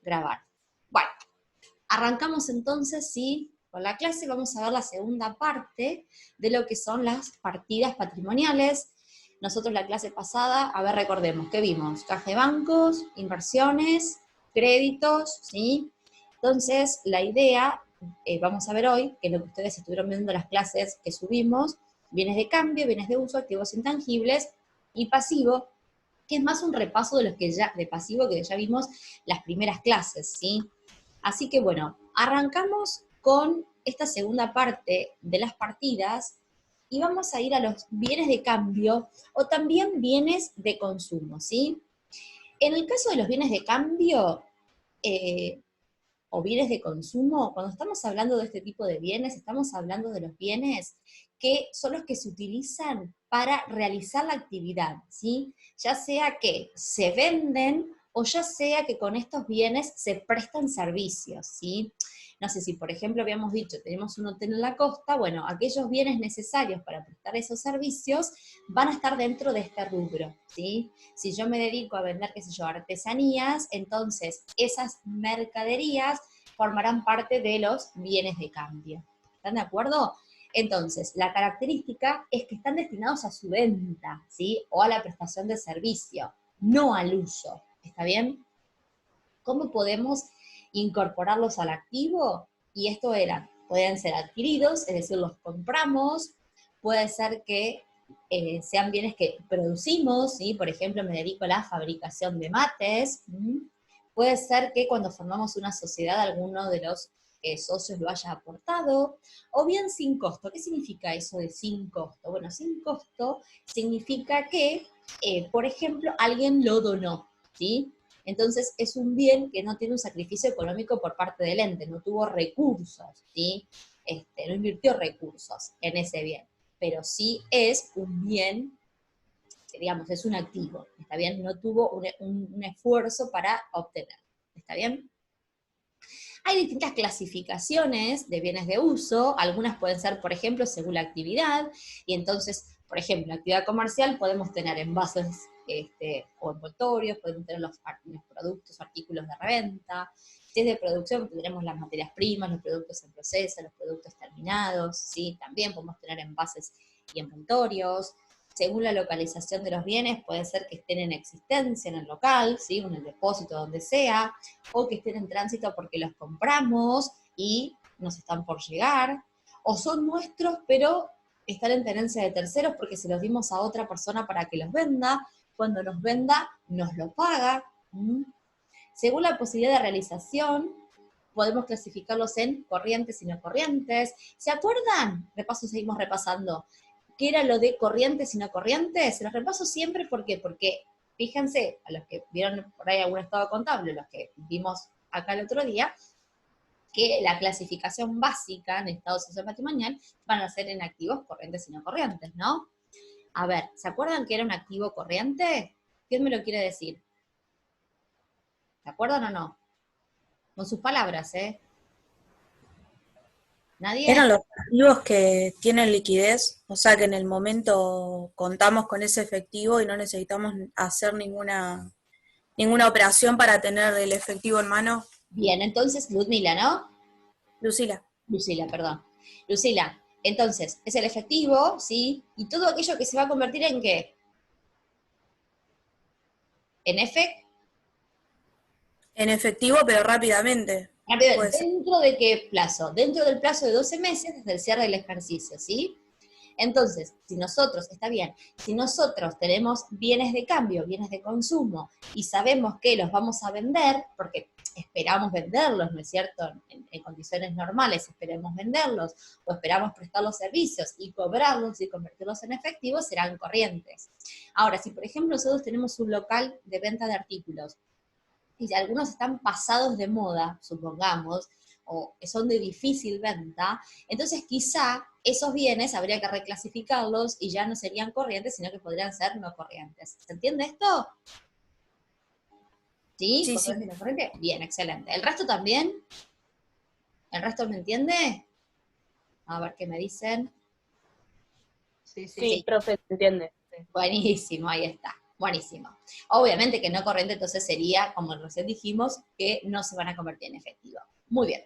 grabar. Bueno, arrancamos entonces, sí, con la clase. Vamos a ver la segunda parte de lo que son las partidas patrimoniales. Nosotros la clase pasada, a ver, recordemos, ¿qué vimos? Caja de bancos, inversiones, créditos, ¿sí? Entonces, la idea, vamos a ver hoy, que es lo que ustedes estuvieron viendo en las clases que subimos, bienes de cambio, bienes de uso, activos intangibles y pasivo, que es más un repaso de los que ya, de pasivo que ya vimos las primeras clases, ¿sí? Así que bueno, arrancamos con esta segunda parte de las partidas y vamos a ir a los bienes de cambio o también bienes de consumo, ¿sí? En el caso de los bienes de cambio o bienes de consumo, cuando estamos hablando de este tipo de bienes, estamos hablando de los bienes que son los que se utilizan para realizar la actividad, ¿sí? Ya sea que se venden o ya sea que con estos bienes se prestan servicios, ¿sí? No sé si, por ejemplo, habíamos dicho, tenemos un hotel en la costa, bueno, aquellos bienes necesarios para prestar esos servicios van a estar dentro de este rubro, ¿sí? Si yo me dedico a vender, qué sé yo, artesanías, entonces esas mercaderías formarán parte de los bienes de cambio. ¿Están de acuerdo? Entonces, la característica es que están destinados a su venta, ¿sí? O a la prestación de servicio, no al uso. ¿Está bien? ¿Cómo podemos incorporarlos al activo? Y esto pueden ser adquiridos, es decir, los compramos, puede ser que sean bienes que producimos, ¿sí? Por ejemplo, me dedico a la fabricación de mates, puede ser que cuando formamos una sociedad alguno de los socios lo haya aportado, o bien sin costo. ¿Qué significa eso de sin costo? Bueno, sin costo significa que, por ejemplo, alguien lo donó, ¿sí? Entonces es un bien que no tiene un sacrificio económico por parte del ente, no tuvo recursos, ¿sí? No invirtió recursos en ese bien, pero sí es un bien, digamos, es un activo, ¿está bien? No tuvo un esfuerzo para obtener, ¿está bien? Hay distintas clasificaciones de bienes de uso, algunas pueden ser, por ejemplo, según la actividad, y entonces, por ejemplo, en actividad comercial podemos tener envases o envoltorios, podemos tener los productos, artículos de reventa. Si es de producción, tendremos las materias primas, los productos en proceso, los productos terminados, ¿sí? También podemos tener envases y envoltorios. Según la localización de los bienes, puede ser que estén en existencia en el local, ¿sí? En el depósito, donde sea, o que estén en tránsito porque los compramos y nos están por llegar, o son nuestros, pero están en tenencia de terceros porque se los dimos a otra persona para que los venda. Cuando nos venda, nos lo paga. Según la posibilidad de realización, podemos clasificarlos en corrientes y no corrientes. ¿Se acuerdan? Seguimos repasando. ¿Qué era lo de corrientes y no corrientes? Se los repaso siempre, ¿por qué? Porque fíjense, a los que vieron por ahí algún estado contable, los que vimos acá el otro día, que la clasificación básica en estado social patrimonial van a ser en activos corrientes y no corrientes, ¿no? A ver, ¿se acuerdan que era un activo corriente? ¿Quién me lo quiere decir? ¿Se acuerdan o no? Con sus palabras, ¿eh? ¿Nadie? Eran los activos que tienen liquidez, o sea que en el momento contamos con ese efectivo y no necesitamos hacer ninguna operación para tener el efectivo en mano. Bien, entonces, Ludmila, ¿no? Lucila. Lucila, perdón. Lucila, entonces, es el efectivo, ¿sí? Y todo aquello que se va a convertir en ¿qué? En efectivo. En efectivo, pero rápidamente. Puede ser. ¿Dentro de qué plazo? Dentro del plazo de 12 meses desde el cierre del ejercicio, ¿sí? Entonces, está bien, si nosotros tenemos bienes de cambio, bienes de consumo, y sabemos que los vamos a vender, porque esperamos venderlos, ¿no es cierto? En condiciones normales esperemos venderlos, o esperamos prestar los servicios y cobrarlos y convertirlos en efectivo, serán corrientes. Ahora, si por ejemplo nosotros tenemos un local de venta de artículos, y si algunos están pasados de moda, supongamos, o son de difícil venta, entonces quizá esos bienes habría que reclasificarlos y ya no serían corrientes, sino que podrían ser no corrientes. ¿Se entiende esto? ¿Sí? Sí, sí. ¿Corriente y no corriente? Bien, excelente. ¿El resto también? ¿El resto me entiende? A ver qué me dicen. Sí, sí, Sí, profe, ¿se entiende? Sí. buenísimo, ahí está. Buenísimo. Obviamente que no corriente entonces sería, como recién dijimos, que no se van a convertir en efectivo. Muy bien.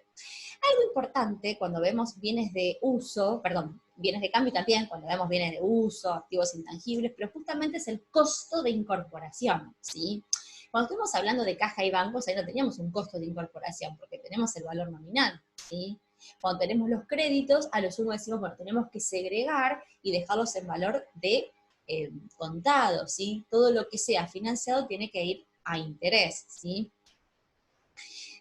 Algo importante cuando vemos bienes de uso, perdón, bienes de cambio también, cuando vemos bienes de uso, activos intangibles, pero justamente es el costo de incorporación, ¿sí? Cuando estamos hablando de caja y bancos, ahí no teníamos un costo de incorporación, porque tenemos el valor nominal, ¿sí? Cuando tenemos los créditos, a lo sumo decimos, bueno, tenemos que segregar y dejarlos en valor de contado, ¿sí? Todo lo que sea financiado tiene que ir a interés, ¿sí?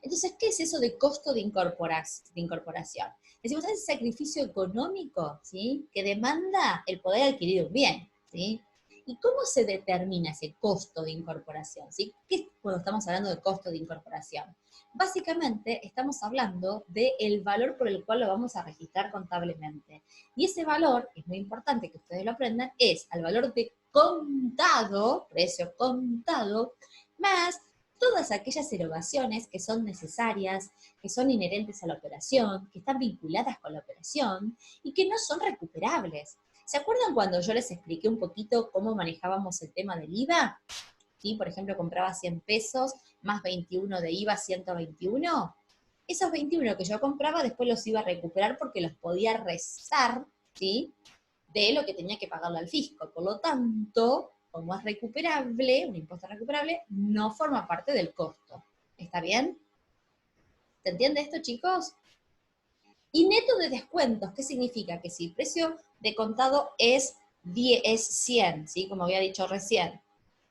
Entonces, ¿qué es eso de costo de incorporación? Decimos, es el sacrificio económico, ¿sí? Que demanda el poder adquirir un bien, ¿sí? ¿Y cómo se determina ese costo de incorporación? ¿Sí? ¿Qué es cuando estamos hablando de costo de incorporación? Básicamente estamos hablando del valor por el cual lo vamos a registrar contablemente. Y ese valor, que es muy importante que ustedes lo aprendan, es al valor de contado, precio contado, más todas aquellas erogaciones que son necesarias, que son inherentes a la operación, que están vinculadas con la operación y que no son recuperables. ¿Se acuerdan cuando yo les expliqué un poquito cómo manejábamos el tema del IVA? ¿Sí? Por ejemplo, compraba 100 pesos más 21 de IVA, 121. Esos 21 que yo compraba después los iba a recuperar porque los podía restar, ¿sí? De lo que tenía que pagarle al fisco. Por lo tanto, como es recuperable, un impuesto recuperable, no forma parte del costo. ¿Está bien? ¿Se entiende esto, chicos? Y neto de descuentos, ¿qué significa? Que si el precio de contado es 100, ¿sí? Como había dicho recién,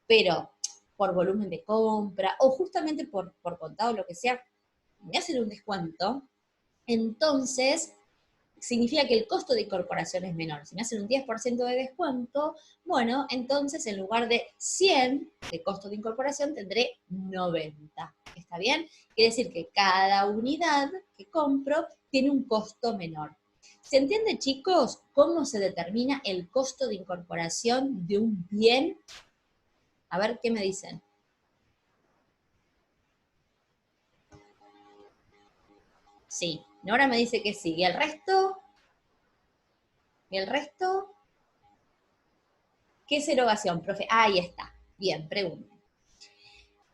pero por volumen de compra o justamente por contado, lo que sea, me hacen un descuento, entonces significa que el costo de incorporación es menor. Si me hacen un 10% de descuento, bueno, entonces en lugar de 100 de costo de incorporación tendré 90. ¿Está bien? Quiere decir que cada unidad que compro tiene un costo menor. ¿Se entiende, chicos, cómo se determina el costo de incorporación de un bien? A ver, ¿qué me dicen? Sí. Nora me dice que sí. ¿Y el resto? ¿Y el resto? ¿Qué es erogación, profe? Ahí está. Bien, pregunten.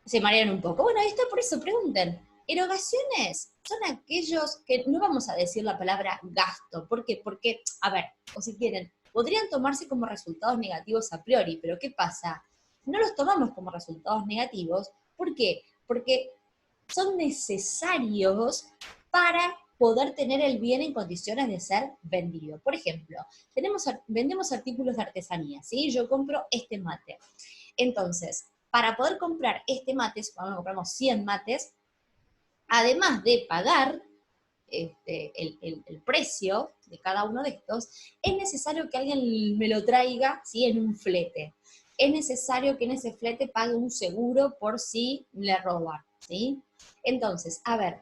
Se marean un poco. Bueno, ahí está, por eso pregunten. Erogaciones son aquellos que no vamos a decir la palabra gasto. ¿Por qué? Porque, a ver, o si quieren, podrían tomarse como resultados negativos a priori, pero ¿qué pasa? No los tomamos como resultados negativos. ¿Por qué? Porque son necesarios para poder tener el bien en condiciones de ser vendido. Por ejemplo, vendemos artículos de artesanía, ¿sí? Yo compro este mate. Entonces, para poder comprar este mate, cuando compramos 100 mates, además de pagar el precio de cada uno de estos, es necesario que alguien me lo traiga, ¿sí? En un flete. Es necesario que en ese flete pague un seguro por si le roban, ¿sí? Entonces, a ver,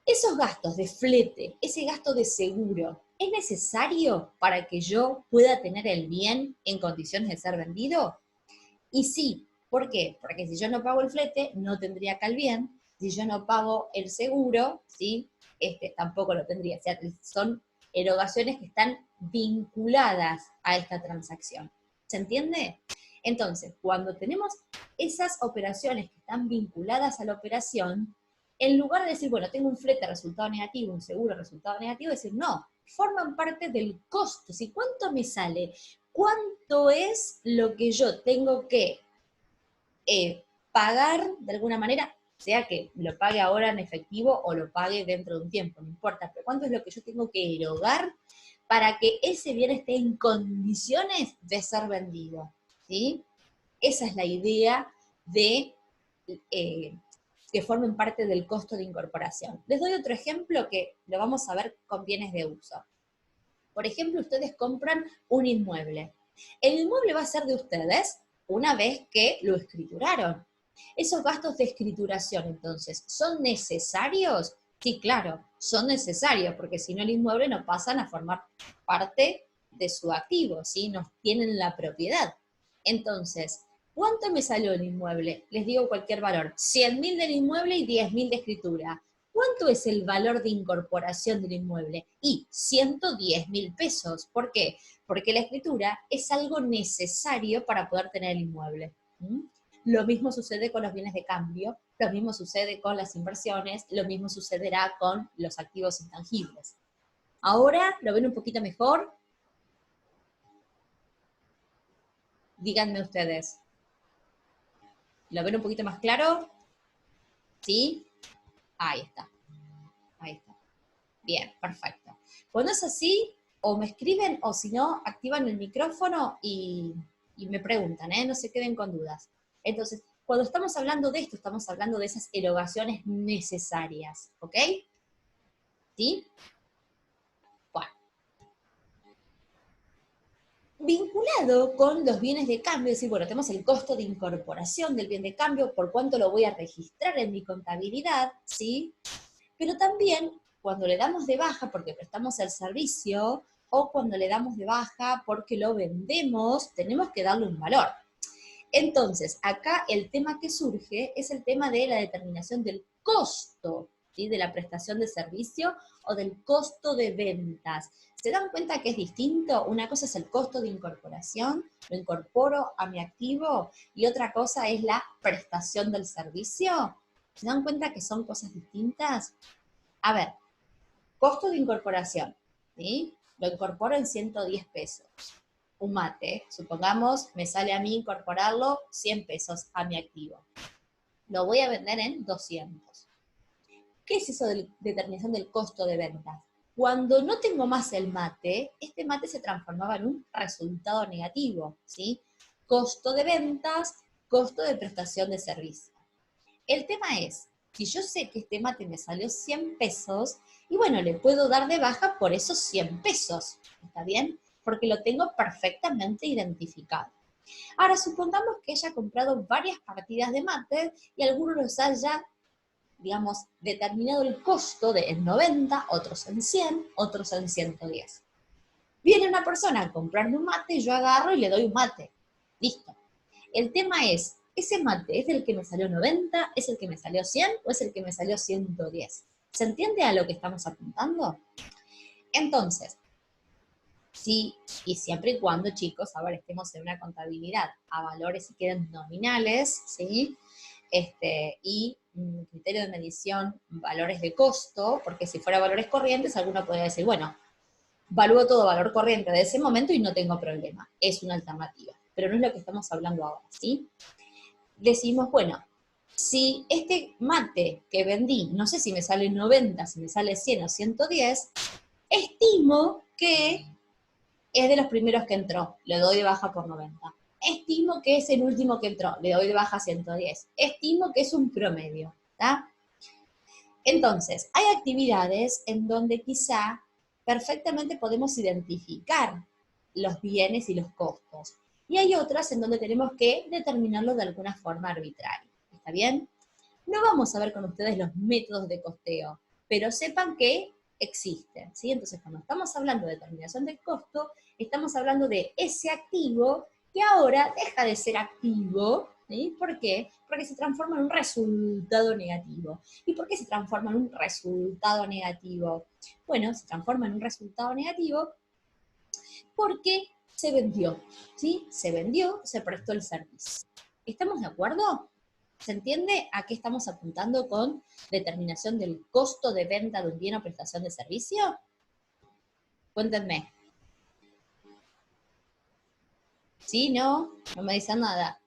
esos gastos de flete, ese gasto de seguro, ¿es necesario para que yo pueda tener el bien en condiciones de ser vendido? Y sí, ¿por qué? Porque si yo no pago el flete, no tendría acá el bien. Si yo no pago el seguro, ¿sí? Tampoco lo tendría. O sea, son erogaciones que están vinculadas a esta transacción. ¿Se entiende? Entonces, cuando tenemos esas operaciones que están vinculadas a la operación, en lugar de decir, bueno, tengo un flete resultado negativo, un seguro resultado negativo, decir, no, forman parte del costo. ¿Sí? ¿Cuánto me sale? ¿Cuánto es lo que yo tengo que pagar de alguna manera? Sea que lo pague ahora en efectivo o lo pague dentro de un tiempo, no importa, pero ¿cuánto es lo que yo tengo que erogar para que ese bien esté en condiciones de ser vendido? ¿Sí? Esa es la idea de que formen parte del costo de incorporación. Les doy otro ejemplo que lo vamos a ver con bienes de uso. Por ejemplo, ustedes compran un inmueble. El inmueble va a ser de ustedes una vez que lo escrituraron. Esos gastos de escrituración, entonces, ¿son necesarios? Sí, claro, son necesarios, porque si no el inmueble no pasan a formar parte de su activo, ¿sí? No tienen la propiedad. Entonces, ¿cuánto me salió el inmueble? Les digo cualquier valor. 100.000 del inmueble y 10.000 de escritura. ¿Cuánto es el valor de incorporación del inmueble? Y 110.000 pesos. ¿Por qué? Porque la escritura es algo necesario para poder tener el inmueble. ¿Mm? Lo mismo sucede con los bienes de cambio, lo mismo sucede con las inversiones, lo mismo sucederá con los activos intangibles. Ahora, ¿lo ven un poquito mejor? Díganme ustedes. ¿Lo ven un poquito más claro? ¿Sí? Ahí está. Ahí está. Bien, perfecto. Cuando es así, o me escriben o si no, activan el micrófono y me preguntan, ¿eh? No se queden con dudas. Entonces, cuando estamos hablando de esto, estamos hablando de esas erogaciones necesarias, ¿ok? ¿Sí? Bueno. Vinculado con los bienes de cambio, es decir, bueno, tenemos el costo de incorporación del bien de cambio, por cuánto lo voy a registrar en mi contabilidad, ¿sí? Pero también cuando le damos de baja porque prestamos el servicio o cuando le damos de baja porque lo vendemos, tenemos que darle un valor. Entonces, acá el tema que surge es el tema de la determinación del costo, ¿sí? De la prestación de servicio o del costo de ventas. ¿Se dan cuenta que es distinto? Una cosa es el costo de incorporación, lo incorporo a mi activo, y otra cosa es la prestación del servicio. ¿Se dan cuenta que son cosas distintas? A ver, costo de incorporación, ¿sí? Lo incorporo en 110 pesos. Un mate, supongamos, me sale a mí incorporarlo 100 pesos a mi activo. Lo voy a vender en 200. ¿Qué es eso de determinación del costo de venta? Cuando no tengo más el mate, este mate se transformaba en un resultado negativo, ¿sí? Costo de ventas, costo de prestación de servicio. El tema es, si yo sé que este mate me salió 100 pesos, y bueno, le puedo dar de baja por esos 100 pesos, ¿está bien? Porque lo tengo perfectamente identificado. Ahora, supongamos que haya comprado varias partidas de mate y algunos los haya, digamos, determinado el costo de en 90, otros en 100, otros en 110. Viene una persona a comprarme un mate y yo agarro y le doy un mate. Listo. El tema es, ¿ese mate es el que me salió 90, es el que me salió 100 o es el que me salió 110? ¿Se entiende a lo que estamos apuntando? Entonces, sí, y siempre y cuando, chicos, ahora estemos en una contabilidad a valores y queden nominales, ¿sí? Y criterio de medición, valores de costo, porque si fuera valores corrientes, alguno podría decir, bueno, valúo todo valor corriente de ese momento y no tengo problema. Es una alternativa, pero no es lo que estamos hablando ahora, ¿sí? Decimos, bueno, si este mate que vendí, no sé si me sale 90, si me sale 100 o 110, estimo que es de los primeros que entró, le doy de baja por 90. Estimo que es el último que entró, le doy de baja 110. Estimo que es un promedio, ¿tá? Entonces, hay actividades en donde quizá perfectamente podemos identificar los bienes y los costos. Y hay otras en donde tenemos que determinarlo de alguna forma arbitraria. ¿Está bien? No vamos a ver con ustedes los métodos de costeo, pero sepan que existen, ¿sí? Entonces, cuando estamos hablando de determinación del costo, estamos hablando de ese activo que ahora deja de ser activo, ¿sí? ¿Por qué? Porque se transforma en un resultado negativo. ¿Y por qué se transforma en un resultado negativo? Bueno, se transforma en un resultado negativo porque se vendió, ¿sí? Se vendió, se prestó el servicio. ¿Estamos de acuerdo? ¿Se entiende a qué estamos apuntando con determinación del costo de venta de un bien o prestación de servicio? Cuéntenme. ¿Sí? ¿No? No me dicen nada.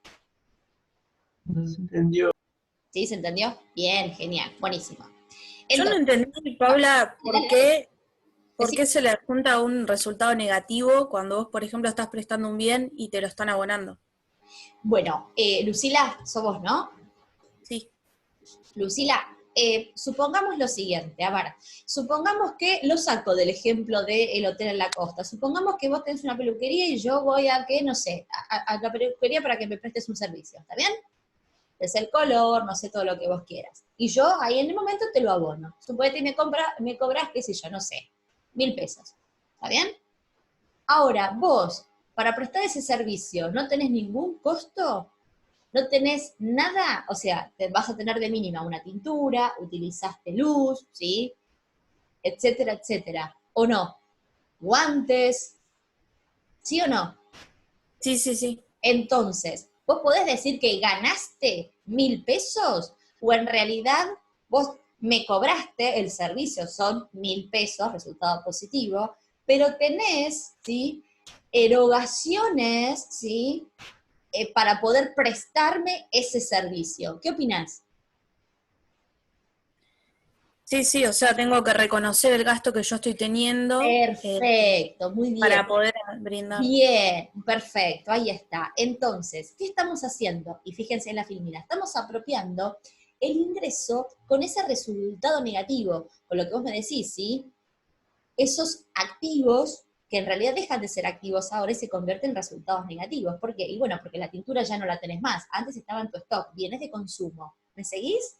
No se entendió. ¿Sí? ¿Se entendió? Bien, genial, buenísimo. Yo no Entonces, entendí, Paula, por decí- qué se le adjunta un resultado negativo cuando vos, por ejemplo, estás prestando un bien y te lo están abonando. bueno, Lucila, sos vos, ¿no? Sí. Lucila, supongamos lo siguiente, a ver, supongamos que lo saco del ejemplo del hotel en la costa, supongamos que vos tenés una peluquería y yo voy a que, no sé, a la peluquería para que me prestes un servicio, ¿está bien? Es el color, no sé, todo lo que vos quieras. Y yo ahí en el momento te lo abono. Suponete que me cobras, qué sé yo, no sé, 1.000 pesos, ¿está bien? Ahora, vos, para prestar ese servicio, ¿no tenés ningún costo? no tenés nada, o sea, te vas a tener de mínima una tintura, utilizaste luz, ¿sí? Etcétera, etcétera. ¿O no? Guantes, ¿sí o no? Sí, sí, sí. Entonces, ¿vos podés decir que ganaste 1.000 pesos? ¿O en realidad vos me cobraste el servicio, son 1.000 pesos, resultado positivo, pero tenés, ¿sí? Erogaciones, ¿sí? Para poder prestarme ese servicio. ¿Qué opinás? Sí, sí, o sea, tengo que reconocer el gasto que yo estoy teniendo Perfecto, muy bien. para poder brindar. Bien, perfecto, ahí está. Entonces, ¿qué estamos haciendo? Y fíjense en la filmina, estamos apropiando el ingreso con ese resultado negativo, con lo que vos me decís, ¿sí? Esos activos que en realidad dejan de ser activos ahora y se convierten en resultados negativos. ¿Por qué? Y bueno, porque la tintura ya no la tenés más. Antes estaba en tu stock, bienes de consumo. ¿Me seguís?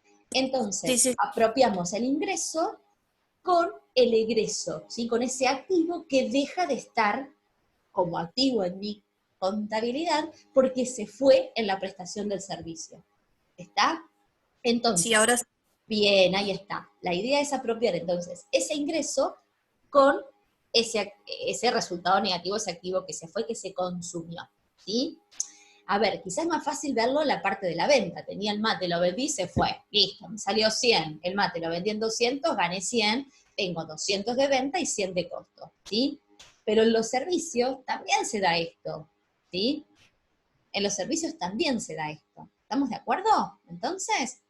Sí, Entonces, sí, apropiamos el ingreso con el egreso, ¿sí? Con ese activo que deja de estar como activo en mi contabilidad porque se fue en la prestación del servicio. ¿Está? sí, Entonces, ahora bien, ahí está. La idea es apropiar entonces ese ingreso con ese resultado negativo, ese activo que se fue, que se consumió. ¿Sí? A ver, quizás es más fácil verlo en la parte de la venta. Tenía el mate, lo vendí, se fue. Listo, me salió 100. El mate lo vendí en 200, gané 100. Tengo 200 de venta y 100 de costo. ¿Sí? Pero en los servicios también se da esto. ¿Sí? En los servicios también se da esto. ¿Estamos de acuerdo? Entonces,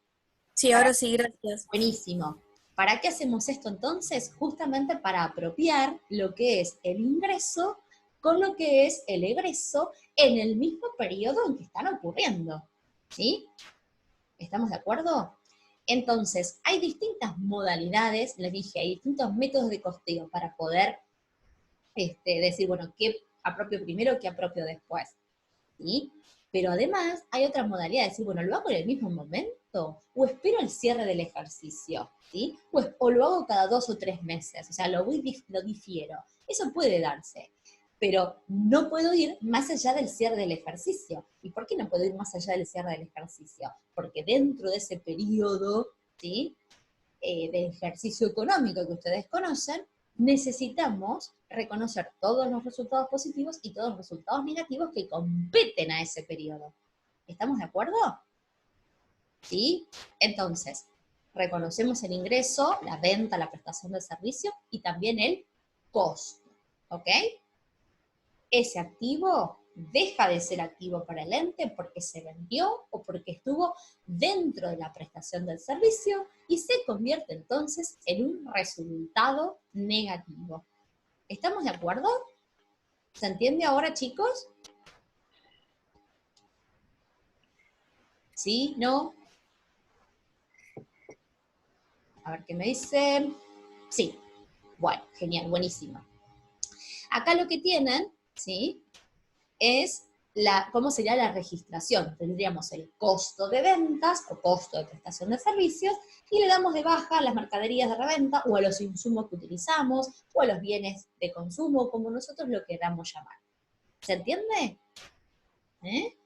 sí, ahora sí, gracias. buenísimo. ¿Para qué hacemos esto entonces? Justamente para apropiar lo que es el ingreso con lo que es el egreso en el mismo periodo en que están ocurriendo. ¿Sí? ¿Estamos de acuerdo? Entonces, hay distintas modalidades, les dije, hay distintos métodos de costeo para poder decir, bueno, qué apropio primero, qué apropio después. ¿Sí? Pero además hay otra modalidad de decir, bueno, ¿lo hago en el mismo momento? ¿O espero el cierre del ejercicio? ¿Sí? O lo hago cada 2 o 3 meses, o sea, lo difiero. Eso puede darse, pero no puedo ir más allá del cierre del ejercicio. ¿Y por qué no puedo ir más allá del cierre del ejercicio? Porque dentro de ese periodo, ¿sí? De ejercicio económico que ustedes conocen, necesitamos reconocer todos los resultados positivos y todos los resultados negativos que competen a ese periodo. ¿Estamos de acuerdo? ¿Sí? Entonces, reconocemos el ingreso, la venta, la prestación del servicio y también el costo. ¿Ok? Ese activo deja de ser activo para el ente porque se vendió o porque estuvo dentro de la prestación del servicio y se convierte entonces en un resultado negativo. ¿Estamos de acuerdo? ¿Se entiende ahora, chicos? ¿Sí? ¿No? A ver qué me dicen. Sí. Bueno, genial, buenísimo. Acá lo que tienen, ¿sí? Es cómo sería la registración. Tendríamos el costo de ventas o costo de prestación de servicios y le damos de baja a las mercaderías de reventa o a los insumos que utilizamos o a los bienes de consumo, como nosotros lo queramos llamar. ¿Se entiende? ¿Eh?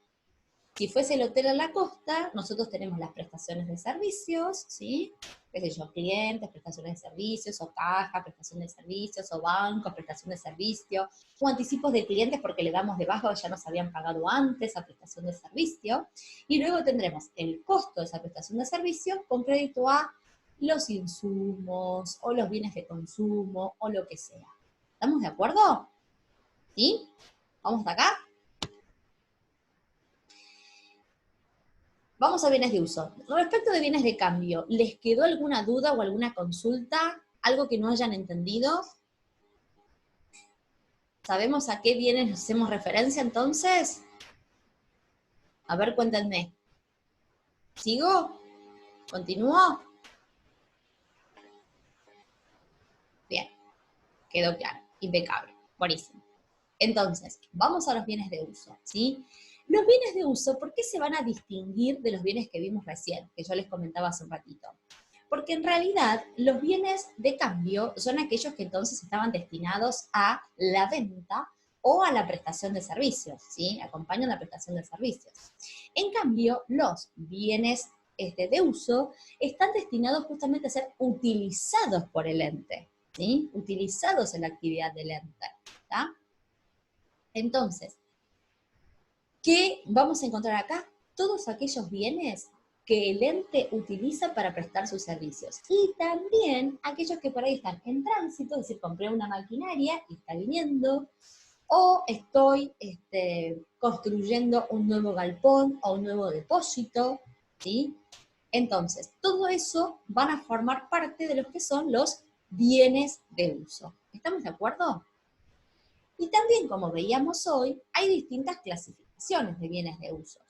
Si fuese el hotel a la costa, nosotros tenemos las prestaciones de servicios, ¿sí? Qué sé yo, clientes, prestaciones de servicios, o caja, prestación de servicios, o bancos, prestación de servicio, o anticipos de clientes porque le damos de baja o ya nos habían pagado antes a prestación de servicio. Y luego tendremos el costo de esa prestación de servicio con crédito a los insumos, o los bienes de consumo, o lo que sea. ¿Estamos de acuerdo? ¿Sí? ¿Vamos hasta acá? Vamos a bienes de uso. Respecto de bienes de cambio, ¿les quedó alguna duda o alguna consulta? ¿Algo que no hayan entendido? ¿Sabemos a qué bienes hacemos referencia entonces? A ver, cuéntenme. ¿Sigo? ¿Continúo? Bien, quedó claro. Impecable. Buenísimo. Entonces, vamos a los bienes de uso, ¿sí? Los bienes de uso, ¿por qué se van a distinguir de los bienes que vimos recién? Que yo les comentaba hace un ratito. Porque en realidad los bienes de cambio son aquellos que entonces estaban destinados a la venta o a la prestación de servicios, ¿sí? Acompañan la prestación de servicios. En cambio, los bienes de uso están destinados justamente a ser utilizados por el ente, ¿sí? Utilizados en la actividad del ente, ¿tá? Entonces, ¿qué vamos a encontrar acá? Todos aquellos bienes que el ente utiliza para prestar sus servicios. Y también aquellos que por ahí están en tránsito, es decir, compré una maquinaria y está viniendo, o estoy construyendo un nuevo galpón o un nuevo depósito, ¿sí? Entonces, todo eso van a formar parte de lo que son los bienes de uso. ¿Estamos de acuerdo? Y también, como veíamos hoy, hay distintas clasificaciones de bienes de uso.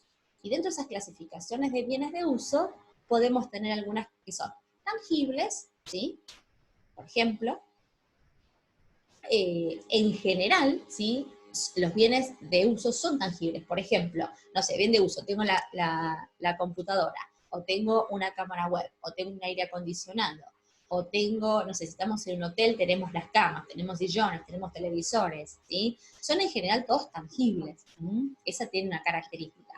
Y dentro de esas clasificaciones de bienes de uso, podemos tener algunas que son tangibles, ¿sí? Por ejemplo, en general, ¿sí? Los bienes de uso son tangibles. Por ejemplo, no sé, bien de uso, tengo la computadora, o tengo una cámara web, o tengo un aire acondicionado, o tengo, no sé, si estamos en un hotel, tenemos las camas, tenemos sillones, tenemos televisores, ¿sí? Son en general todos tangibles. Esa tiene una característica.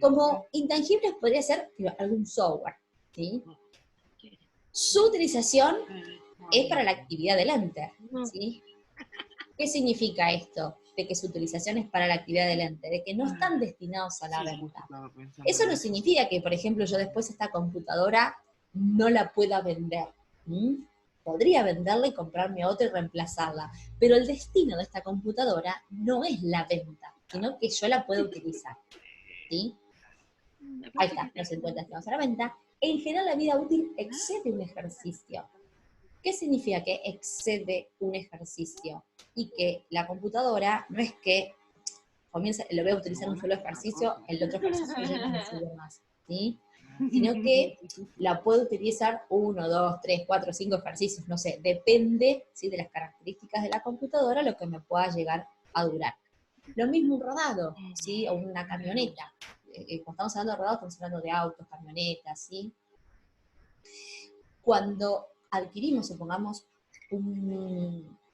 Como intangibles podría ser algún software, ¿sí? Su utilización es para la actividad del ente, ¿sí? ¿Qué significa esto? De que su utilización es para la actividad del ente, de que no están destinados a la venta. Eso no significa que, por ejemplo, yo después esta computadora no la pueda vender. Podría venderla y comprarme otra y reemplazarla, pero el destino de esta computadora no es la venta, sino que yo la puedo utilizar, ¿sí? Ahí está, no se encuentra destinados a la venta. En general, la vida útil excede un ejercicio. ¿Qué significa que excede un ejercicio? Y que la computadora no es que comienza, lo voy a utilizar un solo ejercicio, el otro ejercicio ya no me sirve más, ¿sí? Sino que la puedo utilizar 1, 2, 3, 4, 5 ejercicios, no sé, depende, ¿sí?, de las características de la computadora lo que me pueda llegar a durar. Lo mismo un rodado, ¿sí?, o una camioneta. Cuando estamos hablando de rodados, estamos hablando de autos, camionetas, ¿sí? Cuando adquirimos, supongamos,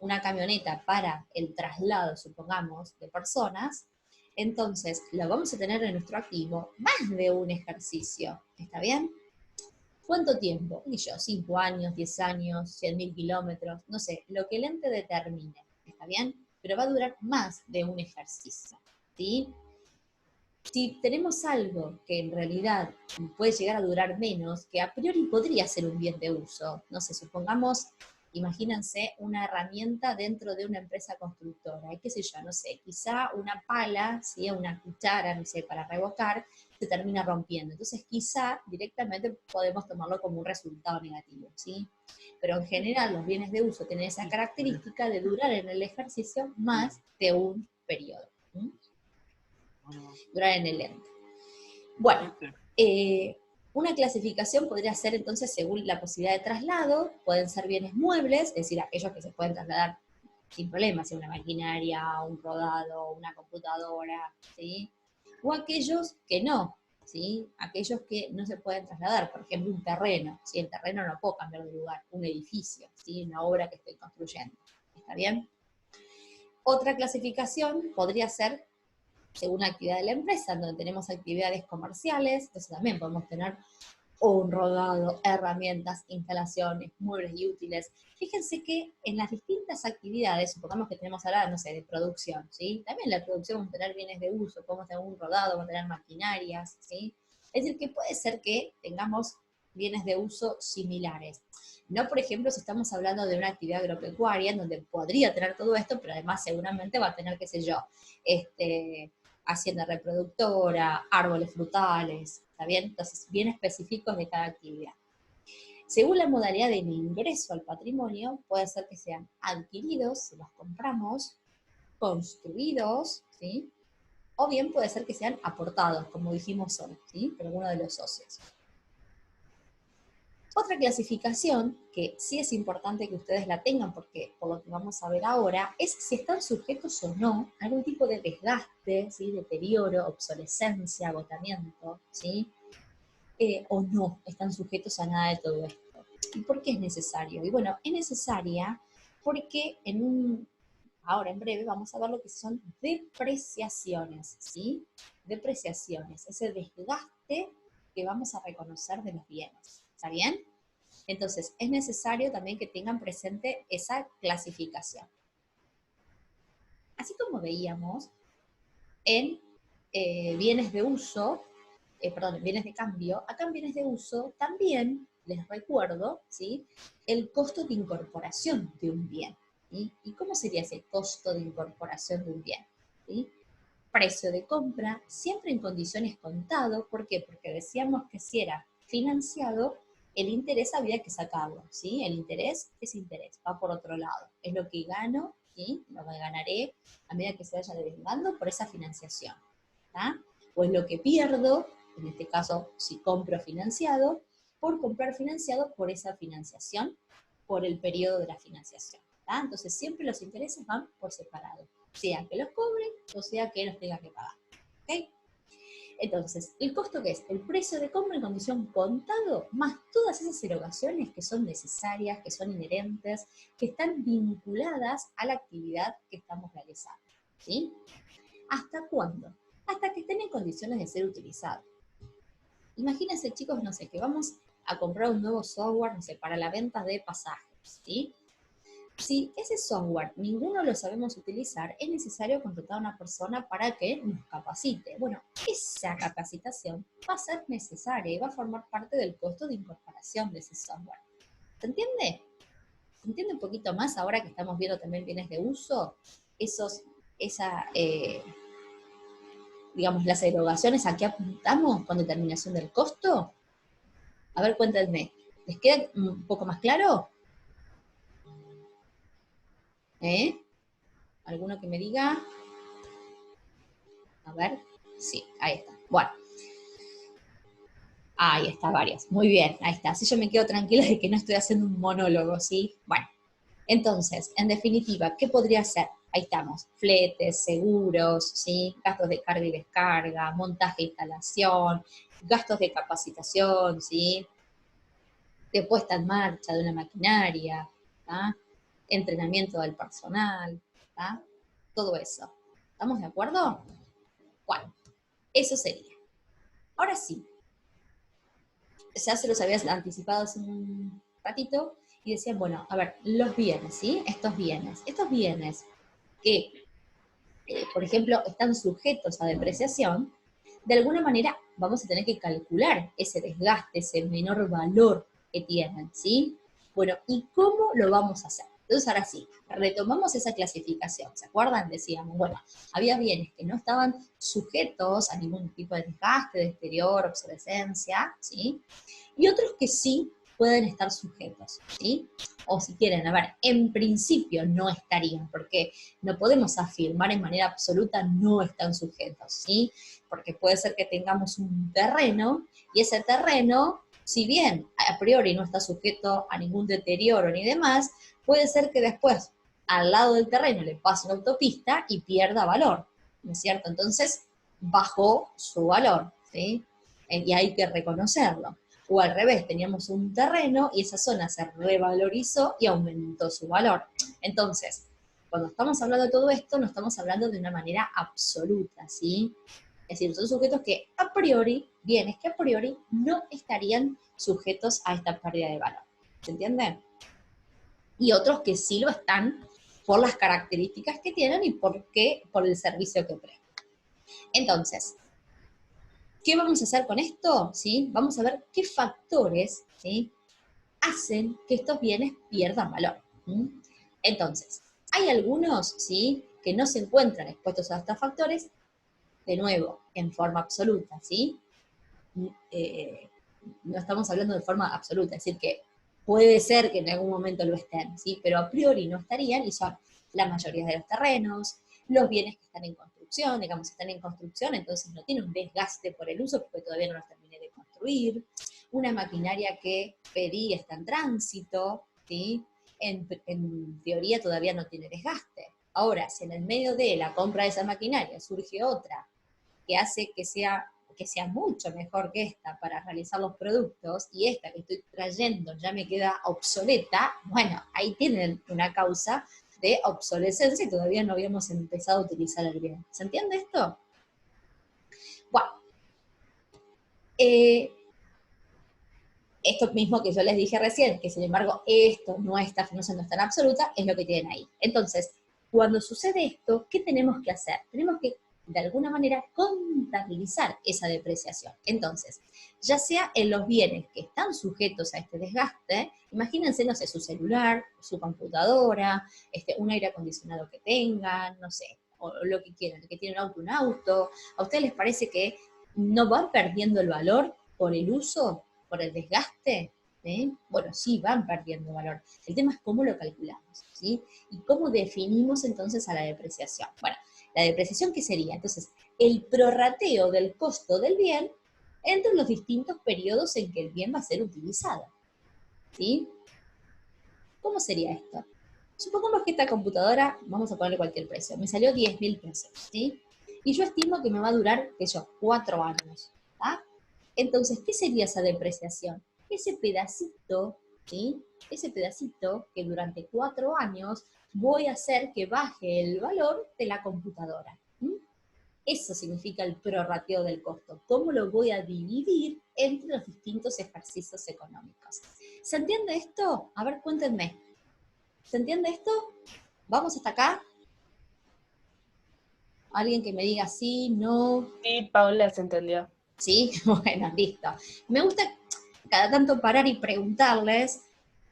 una camioneta para el traslado, supongamos, de personas, entonces lo vamos a tener en nuestro activo más de un ejercicio. ¿Está bien? ¿Cuánto tiempo? Y yo, 5 años, 10 años, 100.000 kilómetros, no sé, lo que el ente determine. ¿Está bien? Pero va a durar más de un ejercicio. ¿Sí? Si tenemos algo que en realidad puede llegar a durar menos, que a priori podría ser un bien de uso, no sé, supongamos, imagínense una herramienta dentro de una empresa constructora, y qué sé yo, no sé, quizá una pala, ¿sí?, una cuchara, no sé, para revocar, se termina rompiendo. Entonces quizá directamente podemos tomarlo como un resultado negativo, ¿sí? Pero en general los bienes de uso tienen esa característica de durar en el ejercicio más de un periodo. Durar en el ente. Bueno, una clasificación podría ser entonces según la posibilidad de traslado, pueden ser bienes muebles, es decir, aquellos que se pueden trasladar sin problemas, una maquinaria, un rodado, una computadora, ¿sí? O aquellos que no, ¿sí? Aquellos que no se pueden trasladar, por ejemplo, un terreno, ¿sí? El terreno no puedo cambiar de lugar, un edificio, ¿sí?, una obra que estoy construyendo, ¿está bien? Otra clasificación podría ser según la actividad de la empresa, donde tenemos actividades comerciales, entonces también podemos tener un rodado, herramientas, instalaciones, muebles y útiles. Fíjense que en las distintas actividades, supongamos que tenemos ahora, no sé, de producción, ¿sí? También en la producción vamos a tener bienes de uso, podemos tener un rodado, vamos a tener maquinarias, ¿sí? Es decir, que puede ser que tengamos bienes de uso similares. No, por ejemplo, si estamos hablando de una actividad agropecuaria, en donde podría tener todo esto, pero además seguramente va a tener, qué sé yo, hacienda reproductora, árboles frutales, ¿está bien? Entonces, bien específicos de cada actividad. Según la modalidad del ingreso al patrimonio, puede ser que sean adquiridos, si los compramos, construidos, ¿sí? O bien puede ser que sean aportados, como dijimos hoy, ¿sí?, por alguno de los socios. Otra clasificación, que sí es importante que ustedes la tengan, porque por lo que vamos a ver ahora, es si están sujetos o no a algún tipo de desgaste, ¿sí?, deterioro, obsolescencia, agotamiento, ¿sí?, o no están sujetos a nada de todo esto. ¿Y por qué es necesario? Y bueno, es necesaria porque ahora en breve vamos a ver lo que son depreciaciones, ¿sí? Depreciaciones, ese desgaste que vamos a reconocer de los bienes, ¿está bien? Entonces, es necesario también que tengan presente esa clasificación. Así como veíamos en bienes de uso, perdón, en bienes de cambio, acá en bienes de uso también les recuerdo, ¿sí?, el costo de incorporación de un bien. ¿Sí? ¿Y cómo sería ese costo de incorporación de un bien? ¿Sí? Precio de compra, siempre en condiciones contado. ¿Por qué? Porque decíamos que si era financiado, el interés había que sacarlo, ¿sí? El interés es interés, va por otro lado. Es lo que gano, ¿sí? Lo que ganaré a medida que se vaya devengando por esa financiación, ¿tá? O es lo que pierdo, en este caso, si compro financiado, por comprar financiado por esa financiación, por el periodo de la financiación, ¿tá? Entonces siempre los intereses van por separado, sea que los cobre o sea que los tenga que pagar, ¿ok? Entonces, el costo que es el precio de compra en condición contado, más todas esas erogaciones que son necesarias, que son inherentes, que están vinculadas a la actividad que estamos realizando, ¿sí? ¿Hasta cuándo? Hasta que estén en condiciones de ser utilizados. Imagínense, chicos, no sé, que vamos a comprar un nuevo software, no sé, para la venta de pasajes, ¿sí? Si ese software ninguno lo sabemos utilizar, es necesario contratar a una persona para que nos capacite. Bueno, esa capacitación va a ser necesaria y va a formar parte del costo de incorporación de ese software. ¿Se entiende? ¿Se entiende un poquito más ahora que estamos viendo también bienes de uso? Digamos, las erogaciones a qué apuntamos con determinación del costo. A ver, cuéntenme. ¿Les queda un poco más claro? ¿Alguno que me diga? A ver, sí, ahí está. Bueno, ahí está, varios. Muy bien, ahí está. Así yo me quedo tranquila de que no estoy haciendo un monólogo, ¿sí? Bueno, entonces, en definitiva, ¿qué podría ser? Ahí estamos, fletes, seguros, ¿sí? Gastos de carga y descarga, montaje e instalación, gastos de capacitación, ¿sí? De puesta en marcha de una maquinaria, ¿tá? Entrenamiento del personal, ¿tá? Todo eso. ¿Estamos de acuerdo? Bueno, eso sería. Ahora sí, ya se los había anticipado hace un ratito, y decían, bueno, a ver, los bienes, ¿sí? Estos bienes que, por ejemplo, están sujetos a depreciación, de alguna manera vamos a tener que calcular ese desgaste, ese menor valor que tienen, ¿sí? Bueno, ¿y cómo lo vamos a hacer? Entonces, ahora sí, retomamos esa clasificación. ¿Se acuerdan? Decíamos, bueno, había bienes que no estaban sujetos a ningún tipo de desgaste, deterioro, obsolescencia, ¿sí? Y otros que sí pueden estar sujetos, ¿sí? O si quieren, a ver, en principio no estarían, porque no podemos afirmar en manera absoluta no están sujetos, ¿sí? Porque puede ser que tengamos un terreno y ese terreno, si bien a priori no está sujeto a ningún deterioro ni demás, puede ser que después al lado del terreno le pase una autopista y pierda valor, ¿no es cierto? Entonces bajó su valor, ¿sí? Y hay que reconocerlo. O al revés, teníamos un terreno y esa zona se revalorizó y aumentó su valor. Entonces, cuando estamos hablando de todo esto, no estamos hablando de una manera absoluta, ¿sí? Es decir, son sujetos que a priori, bienes que a priori no estarían sujetos a esta pérdida de valor. ¿Se entiende? Y otros que sí lo están por las características que tienen y por el servicio que prestan. Entonces, ¿qué vamos a hacer con esto? ¿Sí? Vamos a ver qué factores, ¿sí?, hacen que estos bienes pierdan valor. Entonces, hay algunos, ¿sí?, que no se encuentran expuestos a estos factores, de nuevo, en forma absoluta, ¿sí? No estamos hablando de forma absoluta, es decir, que puede ser que en algún momento lo estén, ¿sí? Pero a priori no estarían, y son la mayoría de los terrenos, los bienes que están en construcción, digamos, están en construcción, entonces no tiene un desgaste por el uso porque todavía no los terminé de construir, una maquinaria que pedí está en tránsito, ¿sí? En teoría todavía no tiene desgaste. Ahora, si en el medio de la compra de esa maquinaria surge otra que hace que sea mucho mejor que esta para realizar los productos, y esta que estoy trayendo ya me queda obsoleta, bueno, ahí tienen una causa de obsolescencia y todavía no habíamos empezado a utilizar el bien. ¿Se entiende esto? Bueno, esto mismo que yo les dije recién, que sin embargo esto no está afirmación no es tan absoluta, es lo que tienen ahí. Entonces, cuando sucede esto, ¿qué tenemos que hacer? Tenemos que, de alguna manera, contabilizar esa depreciación. Entonces, ya sea en los bienes que están sujetos a este desgaste, imagínense, no sé, su celular, su computadora, un aire acondicionado que tengan, no sé, o lo que quieran, el que tiene un auto, ¿a ustedes les parece que no van perdiendo el valor por el uso, por el desgaste? Bueno, sí, van perdiendo valor. El tema es cómo lo calculamos, ¿sí? Y cómo definimos entonces a la depreciación. Bueno, la depreciación, ¿qué sería? Entonces, el prorrateo del costo del bien entre los distintos periodos en que el bien va a ser utilizado, ¿sí? ¿Cómo sería esto? Supongamos que esta computadora, vamos a ponerle cualquier precio, me salió 10.000 pesos, ¿sí? Y yo estimo que me va a durar, qué sé yo, 4 años, ¿tá? Entonces, ¿qué sería esa depreciación? Ese pedacito, ¿sí? Ese pedacito que durante 4 años voy a hacer que baje el valor de la computadora. Eso significa el prorrateo del costo. ¿Cómo lo voy a dividir entre los distintos ejercicios económicos? ¿Se entiende esto? A ver, cuéntenme. ¿Se entiende esto? ¿Vamos hasta acá? ¿Alguien que me diga sí, no? Sí, Paula se entendió. ¿Sí? Bueno, listo. Me gusta cada tanto parar y preguntarles,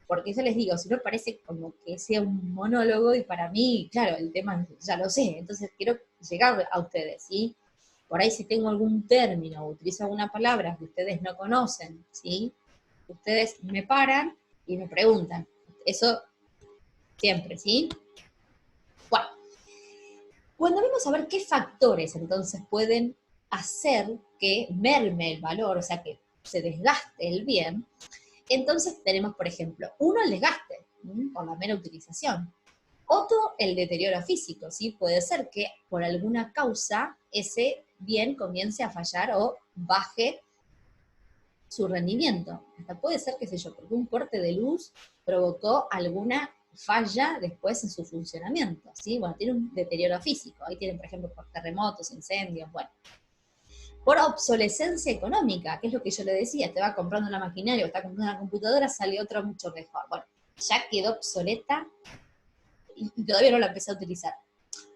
porque yo les digo, si no parece como que sea un monólogo, y para mí, claro, el tema ya lo sé, entonces quiero llegar a ustedes, ¿sí? Por ahí si tengo algún término o utilizo alguna palabra que ustedes no conocen, ¿sí? Ustedes me paran y me preguntan. Eso siempre, ¿sí? Bueno, cuando vamos a ver qué factores entonces pueden hacer que merme el valor, o sea, que se desgaste el bien, entonces tenemos, por ejemplo, uno, el desgaste, por la mera utilización. Otro, el deterioro físico, ¿sí? Puede ser que por alguna causa ese bien comience a fallar o baje su rendimiento. Hasta puede ser, qué sé yo, porque un corte de luz provocó alguna falla después en su funcionamiento, ¿sí? Bueno, tiene un deterioro físico. Ahí tienen, por ejemplo, por terremotos, incendios, bueno. Por obsolescencia económica, que es lo que yo le decía, te va comprando una maquinaria o está comprando una computadora, sale otra mucho mejor. Bueno, ya quedó obsoleta y todavía no la empecé a utilizar.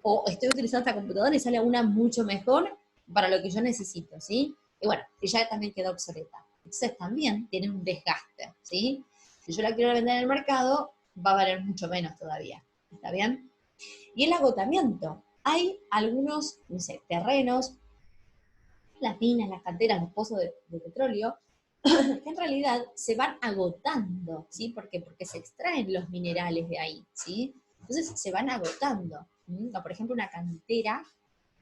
O estoy utilizando esta computadora y sale una mucho mejor para lo que yo necesito, ¿sí? Y bueno, que ya también quedó obsoleta. Entonces también tiene un desgaste, ¿sí? Si yo la quiero vender en el mercado, va a valer mucho menos todavía, ¿está bien? Y el agotamiento. Hay algunos, no sé, terrenos, las minas, las canteras, los pozos de petróleo, que en realidad se van agotando, ¿sí? ¿Por qué? Porque se extraen los minerales de ahí, ¿sí? Entonces se van agotando. O por ejemplo, una cantera,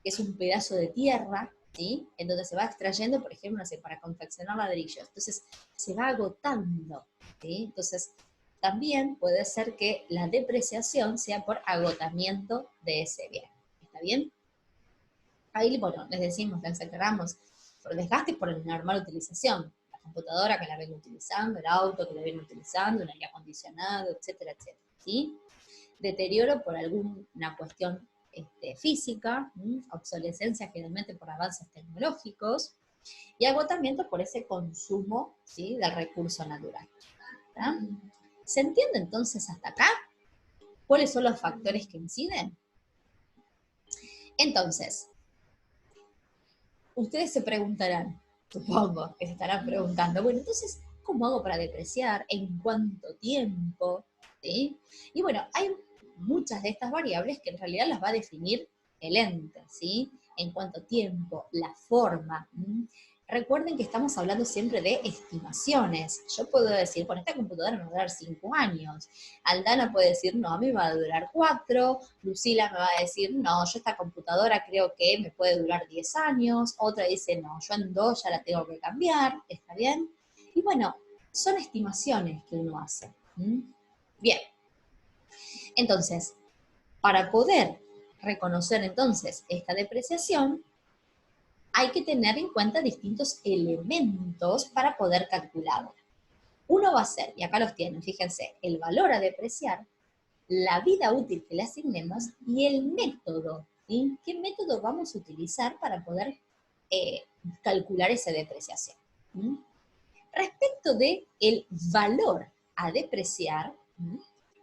que es un pedazo de tierra, ¿sí? En donde se va extrayendo, por ejemplo, no sé, para confeccionar ladrillos. Entonces se va agotando, ¿sí? Entonces también puede ser que la depreciación sea por agotamiento de ese bien. ¿Está bien? Ahí, bueno, les decimos, les aclaramos, por desgaste y por la normal utilización. La computadora que la ven utilizando, el auto que la ven utilizando, el aire acondicionado, etcétera, etcétera. ¿Sí? Deterioro por alguna cuestión física, obsolescencia generalmente por avances tecnológicos, y agotamiento por ese consumo, ¿sí?, del recurso natural. ¿Tá? ¿Se entiende entonces hasta acá? ¿Cuáles son los factores que inciden? Entonces, ustedes se preguntarán, supongo que se estarán preguntando, bueno, entonces, ¿cómo hago para depreciar? ¿En cuánto tiempo? ¿Sí? Y bueno, hay muchas de estas variables que en realidad las va a definir el ente, ¿sí? En cuánto tiempo, la forma. Recuerden que estamos hablando siempre de estimaciones. Yo puedo decir, bueno, esta computadora me va a durar 5 años. Aldana puede decir, no, a mí me va a durar 4. Lucila me va a decir, no, yo esta computadora creo que me puede durar 10 años. Otra dice, no, yo en 2 ya la tengo que cambiar. ¿Está bien? Y bueno, son estimaciones que uno hace. Bien. Entonces, para poder reconocer entonces esta depreciación, hay que tener en cuenta distintos elementos para poder calcularlo. Uno va a ser, y acá los tienen, fíjense, el valor a depreciar, la vida útil que le asignemos y el método, ¿sí? ¿Qué método vamos a utilizar para poder calcular esa depreciación? ¿Mm? Respecto de el valor a depreciar,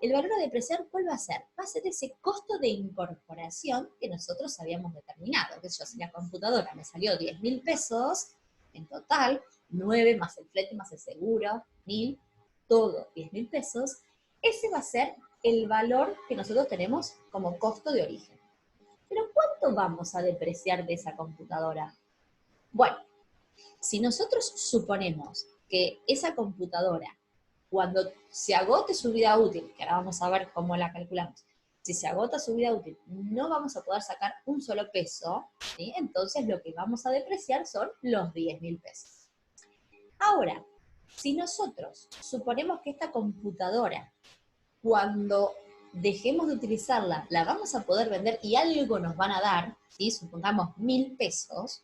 el valor a depreciar, ¿cuál va a ser? Va a ser ese costo de incorporación que nosotros habíamos determinado. Que yo, si la computadora me salió 10.000 pesos, en total, 9 más el flete más el seguro, 1.000, todo 10.000 pesos, ese va a ser el valor que nosotros tenemos como costo de origen. Pero ¿cuánto vamos a depreciar de esa computadora? Bueno, si nosotros suponemos que esa computadora, cuando se agote su vida útil, que ahora vamos a ver cómo la calculamos, si se agota su vida útil, no vamos a poder sacar un solo peso, ¿sí? Entonces lo que vamos a depreciar son los 10.000 pesos. Ahora, si nosotros suponemos que esta computadora, cuando dejemos de utilizarla, la vamos a poder vender y algo nos van a dar, ¿sí? Supongamos 1.000 pesos,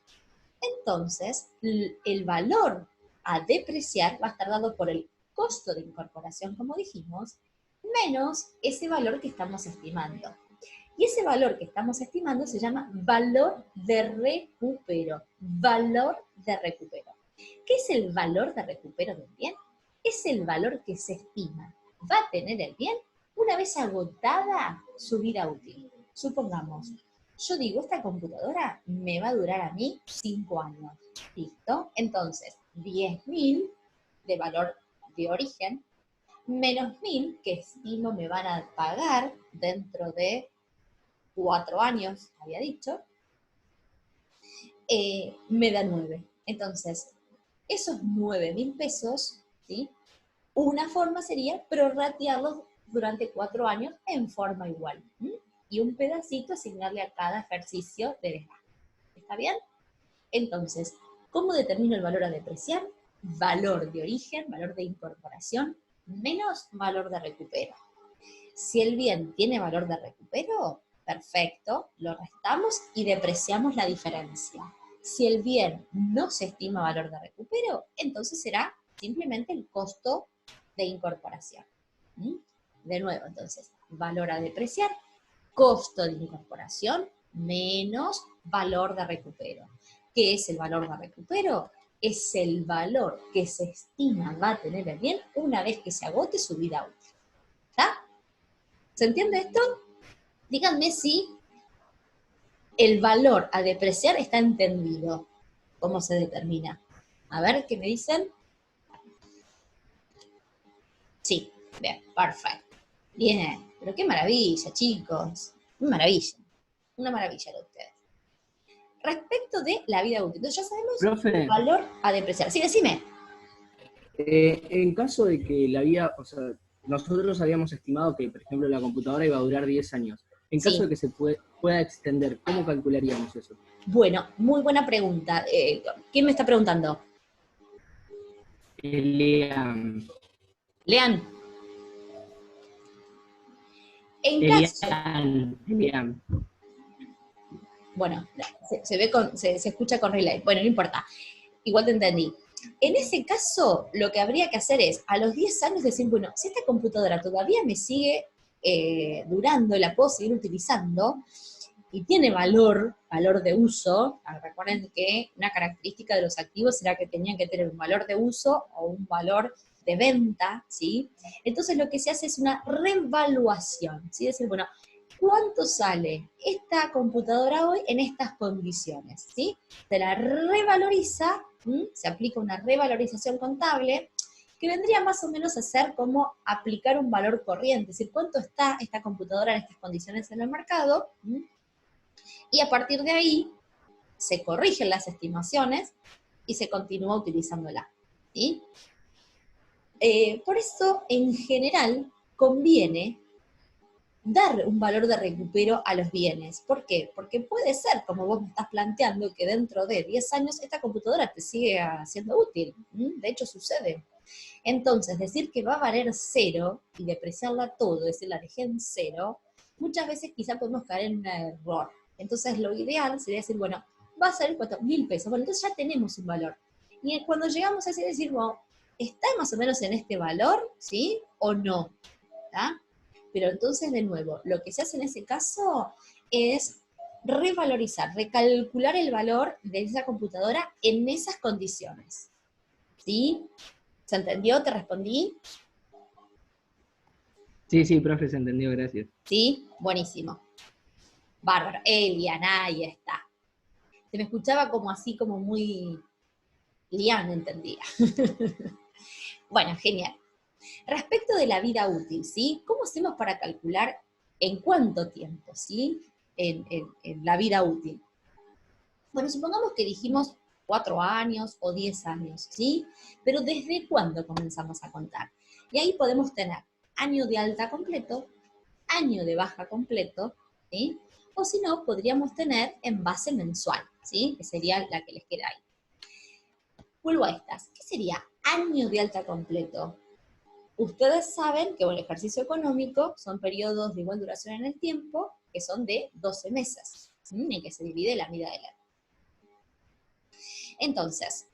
entonces el valor a depreciar va a estar dado por el costo de incorporación, como dijimos, menos ese valor que estamos estimando. Y ese valor que estamos estimando se llama valor de recupero. Valor de recupero. ¿Qué es el valor de recupero del bien? Es el valor que se estima va a tener el bien una vez agotada su vida útil. Supongamos, yo digo, esta computadora me va a durar a mí 5 años. ¿Listo? Entonces, 10.000 de valor de origen, menos 1.000 que estimo me van a pagar dentro de 4 años, había dicho, me da 9. Entonces, esos 9.000 pesos, ¿sí? Una forma sería prorratearlos durante 4 años en forma igual. Y un pedacito asignarle a cada ejercicio de desgaste. ¿Está bien? Entonces, ¿cómo determino el valor a depreciar? Valor de origen, valor de incorporación, menos valor de recupero. Si el bien tiene valor de recupero, perfecto, lo restamos y depreciamos la diferencia. Si el bien no se estima valor de recupero, entonces será simplemente el costo de incorporación. De nuevo, entonces, valor a depreciar, costo de incorporación menos valor de recupero. ¿Qué es el valor de recupero? Es el valor que se estima va a tener el bien una vez que se agote su vida útil. ¿Está? ¿Se entiende esto? Díganme si el valor a depreciar está entendido. ¿Cómo se determina? A ver, ¿qué me dicen? Sí, bien, perfecto. Bien, pero qué maravilla, chicos. Una maravilla de ustedes. Respecto de la vida útil, entonces ya sabemos Profe, el valor a depreciar. Sí, decime. en caso de que la vida, o sea, nosotros habíamos estimado que, por ejemplo, la computadora iba a durar 10 años. En caso Sí. de que se pueda extender, ¿cómo calcularíamos eso? Bueno, muy buena pregunta. ¿Quién me está preguntando? Elian. Lean. En caso, Elian. bueno, se escucha con relay. Bueno, no importa. Igual te entendí. En ese caso, lo que habría que hacer es, a los 10 años, decir, bueno, si esta computadora todavía me sigue durando y la puedo seguir utilizando, y tiene valor de uso, recuerden que una característica de los activos era que tenían que tener un valor de uso o un valor de venta, ¿sí? Entonces lo que se hace es una revaluación, ¿sí? Es decir, bueno, ¿cuánto sale esta computadora hoy en estas condiciones? ¿Sí? Se la revaloriza, se aplica una revalorización contable, que vendría más o menos a ser como aplicar un valor corriente, es decir, cuánto está esta computadora en estas condiciones en el mercado, y a partir de ahí se corrigen las estimaciones y se continúa utilizándola. ¿Sí? Por eso, en general, conviene dar un valor de recupero a los bienes. ¿Por qué? Porque puede ser, como vos me estás planteando, que dentro de 10 años esta computadora te sigue siendo útil. De hecho, sucede. Entonces, decir que va a valer 0 y depreciarla todo, es decir, la dejé en 0, muchas veces quizá podemos caer en un error. Entonces, lo ideal sería decir, bueno, va a salir 4.000 pesos. Bueno, entonces ya tenemos un valor. Y cuando llegamos a ese decir, bueno, ¿está más o menos en este valor, sí o no? ¿Está? Pero entonces, de nuevo, lo que se hace en ese caso es revalorizar, recalcular el valor de esa computadora en esas condiciones. ¿Sí? ¿Se entendió? ¿Te respondí? Sí, sí, profe, se entendió, gracias. ¿Sí? Buenísimo. Bárbaro. Eliana, ahí está. Se me escuchaba como así, como muy liana, entendía. Bueno, genial. Respecto de la vida útil, ¿sí? ¿Cómo hacemos para calcular en cuánto tiempo, ¿sí? En la vida útil. Bueno, supongamos que dijimos 4 años o 10 años, ¿sí? Pero ¿desde cuándo comenzamos a contar? Y ahí podemos tener año de alta completo, año de baja completo, ¿sí? O si no, podríamos tener en base mensual, ¿sí? Que sería la que les queda ahí. Vuelvo a estas. ¿Qué sería año de alta completo? Ustedes saben que el ejercicio económico son periodos de igual duración en el tiempo, que son de 12 meses, en que se divide la vida del año. Entonces,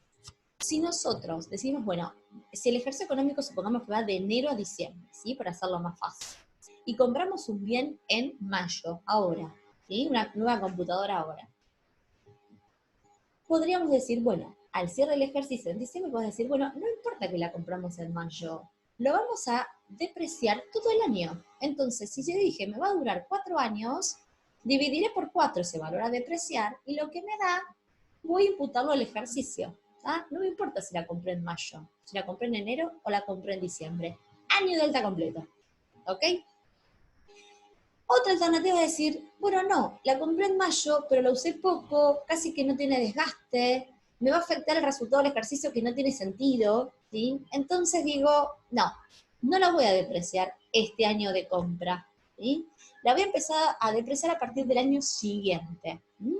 si nosotros decimos, bueno, si el ejercicio económico supongamos que va de enero a diciembre, ¿sí? Para hacerlo más fácil, y compramos un bien en mayo, ahora, ¿sí? Una nueva computadora ahora, podríamos decir, bueno, al cierre del ejercicio en diciembre, podemos decir, bueno, no importa que la compramos en mayo, lo vamos a depreciar todo el año. Entonces, si yo dije, me va a durar 4 años, dividiré por 4 ese valor a depreciar, y lo que me da, voy a imputarlo al ejercicio. ¿Ah? No me importa si la compré en mayo, si la compré en enero o la compré en diciembre. Año de alta completo. ¿Ok? Otra alternativa es decir, bueno, no, la compré en mayo, pero la usé poco, casi que no tiene desgaste, me va a afectar el resultado del ejercicio que no tiene sentido, ¿sí? Entonces digo, no, no la voy a depreciar este año de compra, ¿sí? La voy a empezar a depreciar a partir del año siguiente. ¿Sí?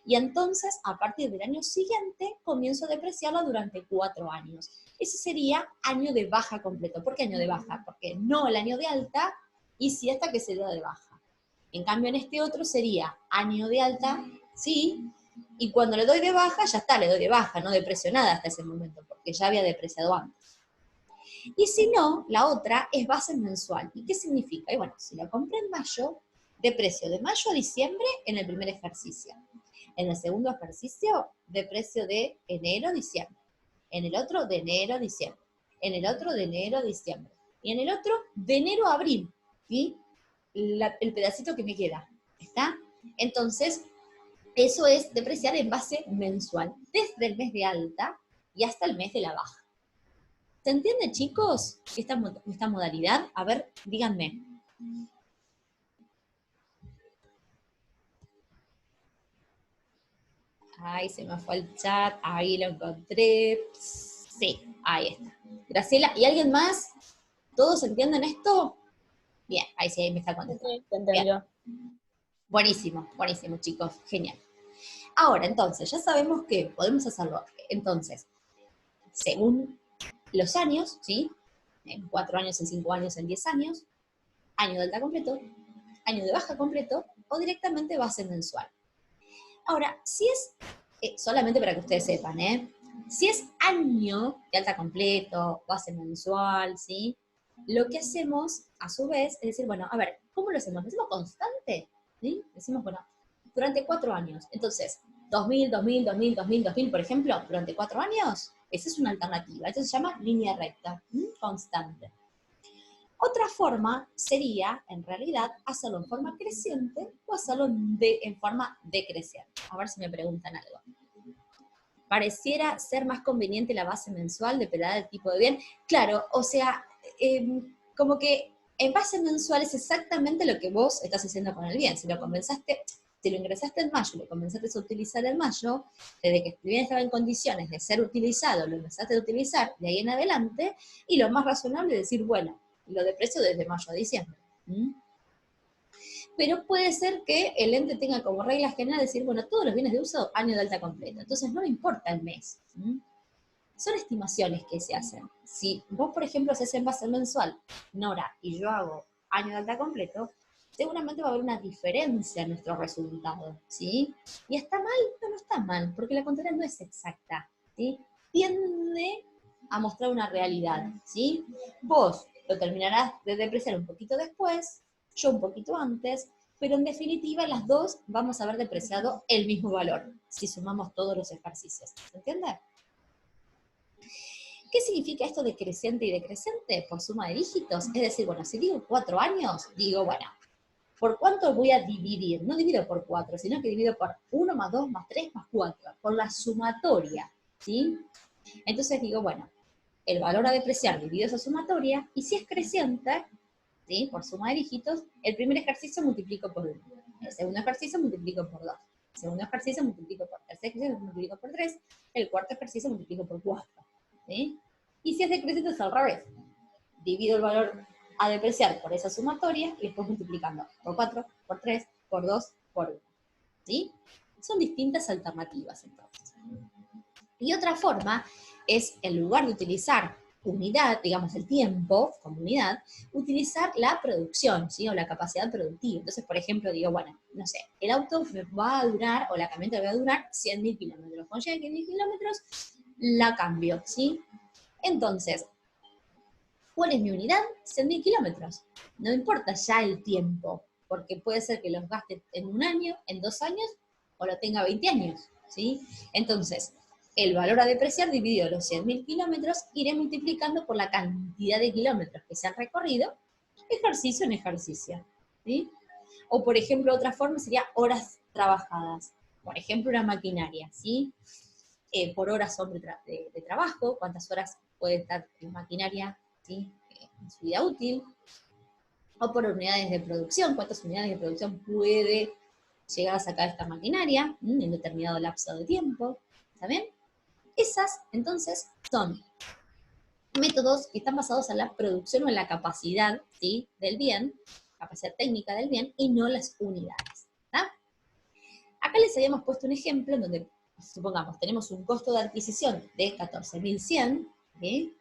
Y entonces, a partir del año siguiente, comienzo a depreciarla durante 4 años. Ese sería año de baja completo. ¿Por qué año de baja? Porque no el año de alta, y si hasta que se da de baja. En cambio, en este otro sería año de alta, sí, y cuando le doy de baja, ya está, le doy de baja, no deprecio nada hasta ese momento, porque ya había depreciado antes. Y si no, la otra es base mensual. ¿Y qué significa? Y bueno, si la compré en mayo, deprecio de mayo a diciembre en el primer ejercicio. En el segundo ejercicio, deprecio de enero a diciembre. En el otro, de enero a diciembre. En el otro, de enero a diciembre. Y en el otro, de enero a abril. ¿Sí? El pedacito que me queda, ¿está? Entonces, eso es depreciar en base mensual, desde el mes de alta y hasta el mes de la baja. ¿Se entiende, chicos, esta modalidad? A ver, díganme. Ay, se me fue el chat, ahí lo encontré. Sí, ahí está. Graciela, ¿y alguien más? ¿Todos entienden esto? Bien, ahí sí, ahí me está contestando. Sí, se entendió. Bien. Buenísimo, buenísimo, chicos, genial. Ahora, entonces, ya sabemos que podemos hacerlo. Entonces, según los años, ¿sí? En 4 años, en 5 años, en 10 años, año de alta completo, año de baja completo, o directamente base mensual. Ahora, si es, solamente para que ustedes sepan, si es año de alta completo, base mensual, ¿sí? Lo que hacemos, a su vez, es decir, bueno, a ver, ¿cómo lo hacemos? ¿Lo hacemos constante? ¿Sí? Decimos, bueno, durante 4 años. Entonces, 2000, 2000, 2000, 2000, 2000, por ejemplo, durante 4 años, esa es una alternativa. Esto se llama línea recta, constante. Otra forma sería, en realidad, hacerlo en forma creciente o hacerlo en forma decreciente. A ver si me preguntan algo. Pareciera ser más conveniente la base mensual, dependerá del tipo de bien. Claro, o sea, como que en base mensual es exactamente lo que vos estás haciendo con el bien. Si lo ingresaste en mayo, lo comenzaste a utilizar en mayo, desde que el bien estaba en condiciones de ser utilizado, lo empezaste a utilizar de ahí en adelante, y lo más razonable es decir, bueno, lo deprecio desde mayo a diciembre. Pero puede ser que el ente tenga como regla general decir, bueno, todos los bienes de uso, año de alta completa. Entonces no me importa el mes. Son estimaciones que se hacen. Si vos, por ejemplo, haces en base mensual, Nora, y yo hago año de alta completo, seguramente va a haber una diferencia en nuestro resultado, ¿sí? ¿Y está mal? No está mal, porque la contabilidad no es exacta, ¿sí? Tiende a mostrar una realidad, ¿sí? Vos lo terminarás de depreciar un poquito después, yo un poquito antes, pero en definitiva las dos vamos a haber depreciado el mismo valor, si sumamos todos los ejercicios. ¿Se entiende? ¿Qué significa esto de creciente y decreciente? Por suma de dígitos. Es decir, bueno, si digo 4 años, digo, bueno, ¿por cuánto voy a dividir? No divido por 4, sino que divido por 1 más 2 más 3 más 4, por la sumatoria, ¿sí? Entonces digo, bueno, el valor a depreciar dividido esa sumatoria, y si es creciente, ¿sí? Por suma de dígitos, el primer ejercicio multiplico por 1, el segundo ejercicio multiplico por 2, el segundo ejercicio multiplico por 3, el tercer ejercicio multiplico por 3, el cuarto ejercicio multiplico por 4, ¿sí? Y si es decreciente es al revés, divido el valor a depreciar por esa sumatoria y después multiplicando por 4, por 3, por 2, por 1, ¿sí? Son distintas alternativas entonces. Y otra forma es, en lugar de utilizar unidad, digamos el tiempo como unidad, utilizar la producción, ¿sí? O la capacidad productiva. Entonces, por ejemplo, digo, bueno, no sé, el auto me va a durar, o la camioneta me va a durar 100.000 kilómetros. Cuando llegue a 100.000 kilómetros, la cambio, ¿sí? Entonces, ¿cuál es mi unidad? 100.000 kilómetros. No importa ya el tiempo, porque puede ser que los gaste en 1 año, en 2 años, o lo tenga 20 años, ¿sí? Entonces, el valor a depreciar dividido los 100.000 kilómetros, iré multiplicando por la cantidad de kilómetros que se han recorrido, ejercicio en ejercicio, ¿sí? O, por ejemplo, otra forma sería horas trabajadas. Por ejemplo, una maquinaria, ¿sí? Por horas son de trabajo, cuántas horas puede estar en maquinaria, ¿sí? En su vida útil, o por unidades de producción, cuántas unidades de producción puede llegar a sacar esta maquinaria en determinado lapso de tiempo, ¿está bien? Esas, entonces, son métodos que están basados en la producción o en la capacidad, ¿sí? Del bien, capacidad técnica del bien, y no las unidades, ¿está? Acá les habíamos puesto un ejemplo en donde, supongamos, tenemos un costo de adquisición de 14.100, ¿sí?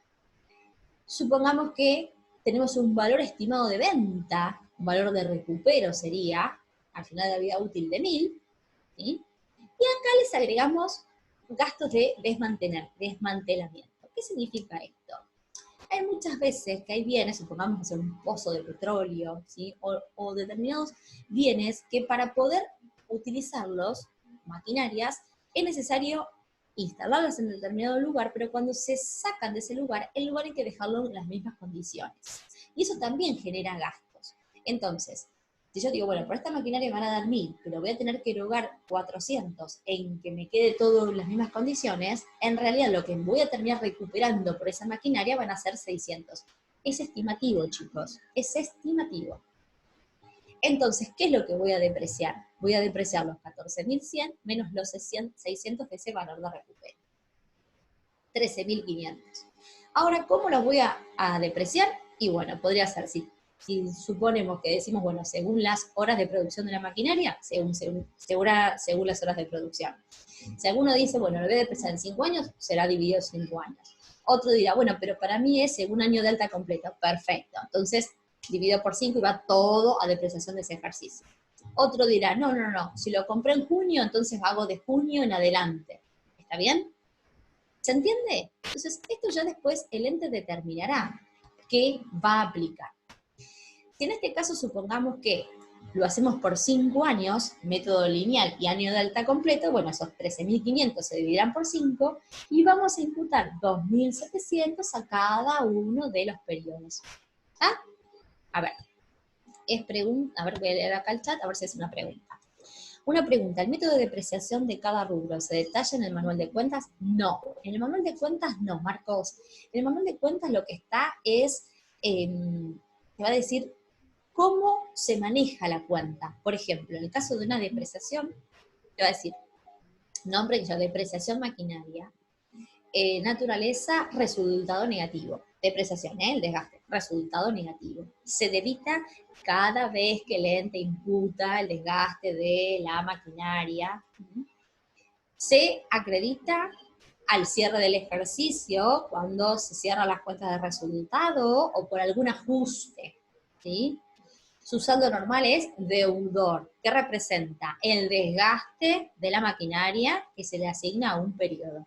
Supongamos que tenemos un valor estimado de venta, un valor de recupero sería, al final de la vida útil de 1.000, ¿sí? Y acá les agregamos gastos de desmantelamiento. ¿Qué significa esto? Hay muchas veces que hay bienes, supongamos hacer un pozo de petróleo, ¿sí? O determinados bienes que para poder utilizarlos, maquinarias, es necesario instalarlas en determinado lugar, pero cuando se sacan de ese lugar, el lugar hay que dejarlo en las mismas condiciones. Y eso también genera gastos. Entonces, si yo digo, bueno, por esta maquinaria me van a dar 1.000, pero voy a tener que erogar 400 en que me quede todo en las mismas condiciones, en realidad lo que voy a terminar recuperando por esa maquinaria van a ser 600. Es estimativo, chicos, es estimativo. Entonces, ¿qué es lo que voy a depreciar? Voy a depreciar los 14.100 menos los 600 de ese valor de recupero. 13.500. Ahora, ¿cómo los voy a depreciar? Y bueno, podría ser, si suponemos que decimos, bueno, según las horas de producción de la maquinaria, según las horas de producción. Si alguno dice, bueno, lo voy a depreciar en 5 años, será dividido en 5 años. Otro dirá, bueno, pero para mí es según año de alta completo. Perfecto. Entonces, dividido por 5 y va todo a depreciación de ese ejercicio. Otro dirá, no, si lo compré en junio, entonces hago de junio en adelante. ¿Está bien? ¿Se entiende? Entonces, esto ya después el ente determinará qué va a aplicar. Si en este caso supongamos que lo hacemos por 5 años, método lineal y año de alta completo, bueno, esos 13.500 se dividirán por 5 y vamos a imputar 2.700 a cada uno de los periodos. ¿Ah? A ver, a ver, voy a leer acá el chat, a ver si es una pregunta. Una pregunta, ¿el método de depreciación de cada rubro se detalla en el manual de cuentas? No, en el manual de cuentas no, Marcos. En el manual de cuentas lo que está es, te va a decir cómo se maneja la cuenta. Por ejemplo, en el caso de una depreciación, te va a decir, nombre, depreciación maquinaria, naturaleza, resultado negativo. Depreciación, el desgaste, resultado negativo. Se debita cada vez que el ente imputa el desgaste de la maquinaria. Se acredita al cierre del ejercicio, cuando se cierran las cuentas de resultado o por algún ajuste, ¿sí? Su saldo normal es deudor, que representa el desgaste de la maquinaria que se le asigna a un periodo.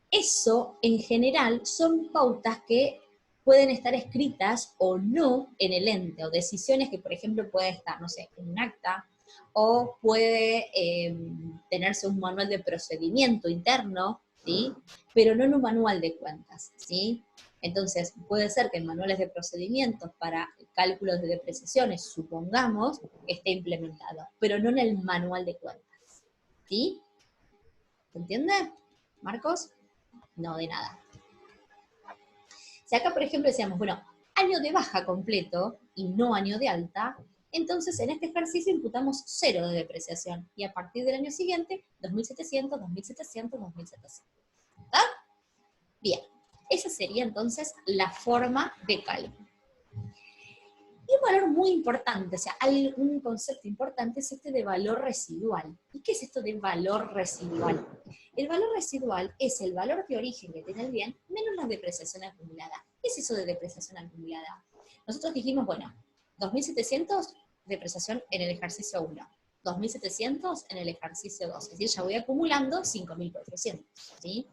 Eso, en general, son pautas que pueden estar escritas o no en el ente, o decisiones que, por ejemplo, puede estar, no sé, en un acta, o puede tenerse un manual de procedimiento interno, ¿sí? Pero no en un manual de cuentas, ¿sí? Entonces, puede ser que en manuales de procedimientos para cálculos de depreciaciones, supongamos, esté implementado, pero no en el manual de cuentas, ¿sí? ¿Se entiende, Marcos? No, de nada. Si acá, por ejemplo, decíamos, bueno, año de baja completo y no año de alta, entonces en este ejercicio imputamos 0 de depreciación y a partir del año siguiente, 2.700, 2.700, 2.700. ¿Está? Bien, esa sería entonces la forma de cálculo. Y un valor muy importante, o sea, hay un concepto importante es este de valor residual. ¿Y qué es esto de valor residual? El valor residual es el valor de origen que tiene el bien menos la depreciación acumulada. ¿Qué es eso de depreciación acumulada? Nosotros dijimos, bueno, 2.700 depreciación en el ejercicio 1, 2.700 en el ejercicio 2, es decir, ya voy acumulando 5.400, ¿sí?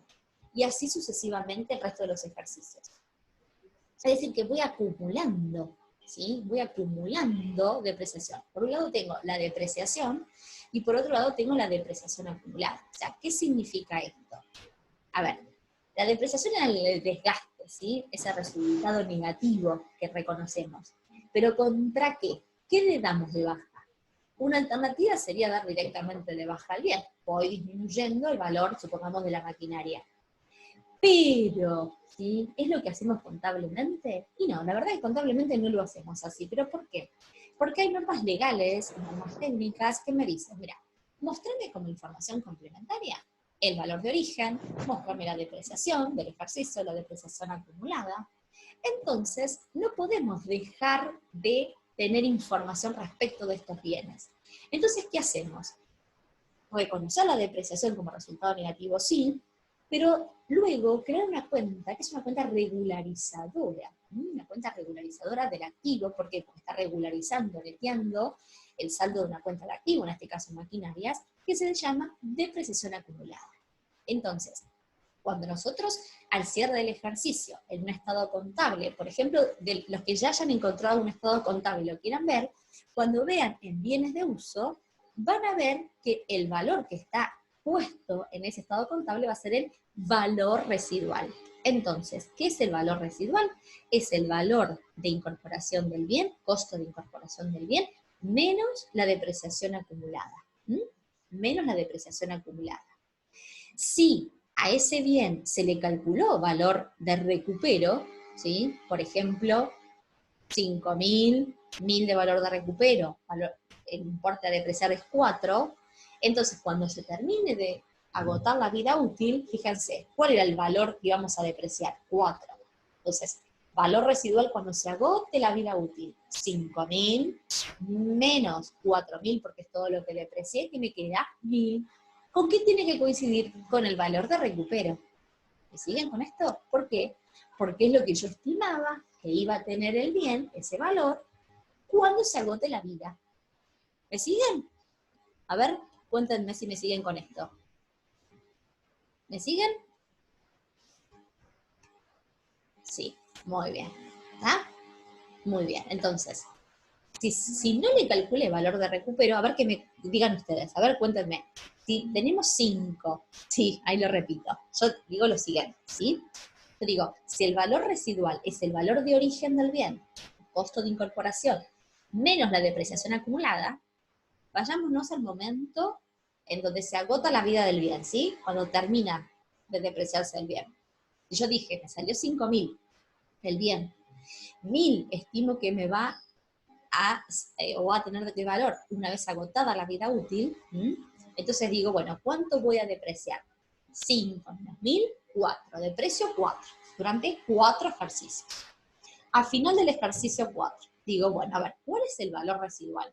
Y así sucesivamente el resto de los ejercicios. Es decir, que voy acumulando, ¿sí? Voy acumulando depreciación. Por un lado tengo la depreciación y por otro lado tengo la depreciación acumulada. O sea, ¿qué significa esto? A ver, la depreciación es el desgaste, ¿sí? Ese resultado negativo que reconocemos. ¿Pero contra qué? ¿Qué le damos de baja? Una alternativa sería dar directamente de baja al bien. Voy disminuyendo el valor, supongamos, de la maquinaria. Pero, ¿sí? ¿Es lo que hacemos contablemente? Y no, la verdad es que contablemente no lo hacemos así. ¿Pero por qué? Porque hay normas legales, normas técnicas que me dicen, mira, mostrame como información complementaria el valor de origen, mostrame la depreciación del ejercicio, la depreciación acumulada. Entonces, no podemos dejar de tener información respecto de estos bienes. Entonces, ¿qué hacemos? Reconocer la depreciación como resultado negativo, sí, pero luego crear una cuenta que es una cuenta regularizadora, una cuenta regularizadora del activo, porque está regularizando, neteando el saldo de una cuenta de activo, en este caso maquinarias, que se llama depreciación acumulada. Entonces, cuando nosotros al cierre del ejercicio, en un estado contable, por ejemplo, de los que ya hayan encontrado un estado contable y lo quieran ver, cuando vean en bienes de uso, van a ver que el valor que está puesto en ese estado contable va a ser el valor residual. Entonces, ¿qué es el valor residual? Es el valor de incorporación del bien, costo de incorporación del bien, menos la depreciación acumulada. Menos la depreciación acumulada. Si a ese bien se le calculó valor de recupero, ¿sí? Por ejemplo, 5.000, 1.000 de valor de recupero, el importe a depreciar es 4, entonces cuando se termine de agotar la vida útil, fíjense, ¿cuál era el valor que íbamos a depreciar? 4. Entonces, valor residual cuando se agote la vida útil, 5.000 menos 4.000, porque es todo lo que deprecié, que me queda 1.000. ¿Con qué tiene que coincidir? Con el valor de recupero. ¿Me siguen con esto? ¿Por qué? Porque es lo que yo estimaba que iba a tener el bien, ese valor, cuando se agote la vida. ¿Me siguen? A ver, cuéntenme si me siguen con esto. ¿Me siguen? Sí, muy bien. ¿Está? Muy bien, entonces, si no le calcule valor de recupero, a ver que me digan ustedes, a ver, cuéntenme. Si tenemos 5, sí, ahí lo repito, yo digo lo siguiente, ¿sí? Yo digo, si el valor residual es el valor de origen del bien, costo de incorporación, menos la depreciación acumulada, vayámonos al momento en donde se agota la vida del bien, ¿sí? Cuando termina de depreciarse el bien. Y yo dije, me salió 5.000 el bien. 1.000 estimo que me va o va a tener de valor una vez agotada la vida útil. Entonces digo, bueno, ¿cuánto voy a depreciar? 5 menos 1.000, 4. Deprecio 4 durante 4 ejercicios. Al final del ejercicio 4, digo, bueno, a ver, ¿cuál es el valor residual?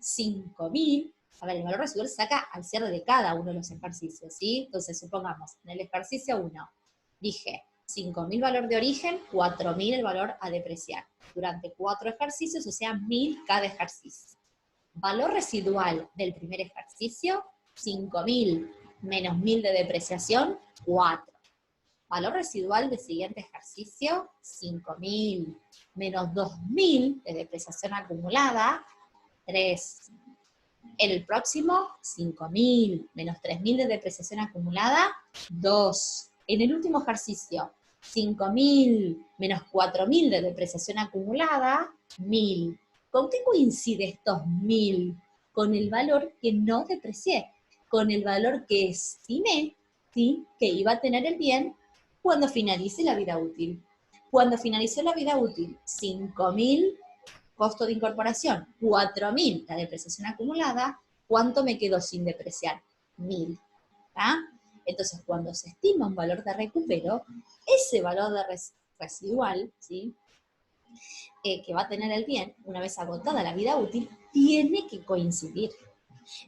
5.000. A ver, el valor residual se saca al cierre de cada uno de los ejercicios, ¿sí? Entonces, supongamos, en el ejercicio 1, dije 5.000 valor de origen, 4.000 el valor a depreciar. Durante 4 ejercicios, o sea, 1.000 cada ejercicio. Valor residual del primer ejercicio, 5.000 menos 1.000 de depreciación, 4. valor residual del siguiente ejercicio, 5.000 menos 2.000 de depreciación acumulada, 3. En el próximo, 5.000 menos 3.000 de depreciación acumulada, 2. En el último ejercicio, 5.000 menos 4.000 de depreciación acumulada, 1.000. ¿Con qué coincide estos 1.000? Con el valor que no deprecié, con el valor que estimé, ¿sí?, que iba a tener el bien cuando finalice la vida útil. Cuando finalizó la vida útil, 5.000 costo de incorporación, 4.000 la depreciación acumulada, ¿cuánto me quedó sin depreciar? 1.000. Entonces, cuando se estima un valor de recupero, ese valor de residual, ¿sí?, que va a tener el bien, una vez agotada la vida útil, tiene que coincidir.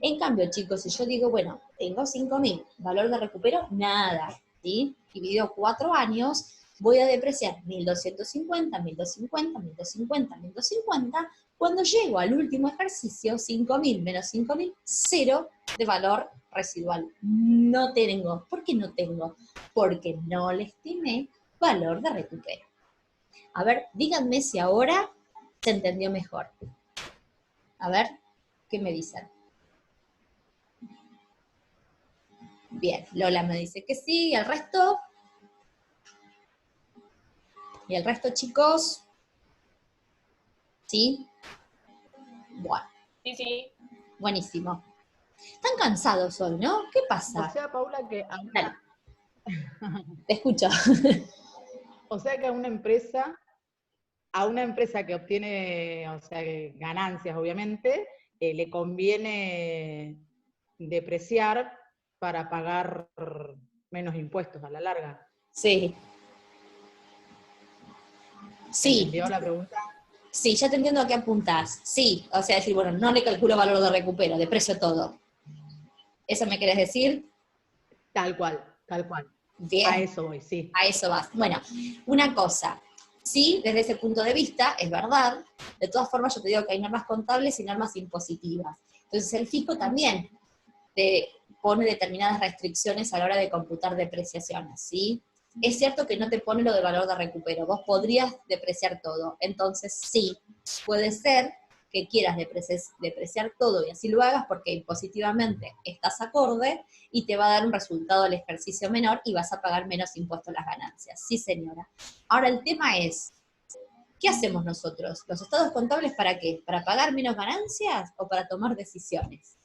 En cambio, chicos, si yo digo, bueno, tengo 5.000, valor de recupero, nada, ¿sí? Dividido 4 años, voy a depreciar 1.250, 1.250, 1.250, 1.250, cuando llego al último ejercicio, 5.000 menos 5.000, 0 de valor residual. No tengo. ¿Por qué no tengo? Porque no le estimé valor de recupero. A ver, díganme si ahora se entendió mejor. A ver, ¿qué me dicen? Bien, Lola me dice que sí, ¿y el resto? ¿Y el resto, chicos? ¿Sí? Bueno. Sí. Buenísimo. Están cansados hoy, ¿no? ¿Qué pasa? O sea, Paula, que Dale. Te escucho. O sea que a una empresa que obtiene, o sea, ganancias, obviamente, le conviene depreciar para pagar menos impuestos a la larga. Sí. Sí. ¿Entendió la pregunta? Sí, ya te entiendo a qué apuntás. Sí, o sea, decir, bueno, no le calculo valor de recupero, deprecio todo. ¿Eso me querés decir? Tal cual, tal cual. Bien. A eso voy, sí. A eso vas. Bueno, una cosa, sí, desde ese punto de vista, es verdad. De todas formas, yo te digo que hay normas contables y normas impositivas. Entonces, el fisco también te pone determinadas restricciones a la hora de computar depreciaciones, ¿sí? Es cierto que no te pone lo de valor de recupero, vos podrías depreciar todo, entonces sí, puede ser que quieras depreciar todo y así lo hagas porque impositivamente estás acorde y te va a dar un resultado del ejercicio menor y vas a pagar menos impuesto a las ganancias. Sí, señora. Ahora el tema es, ¿qué hacemos nosotros? ¿Los estados contables para qué? ¿Para pagar menos ganancias o para tomar decisiones?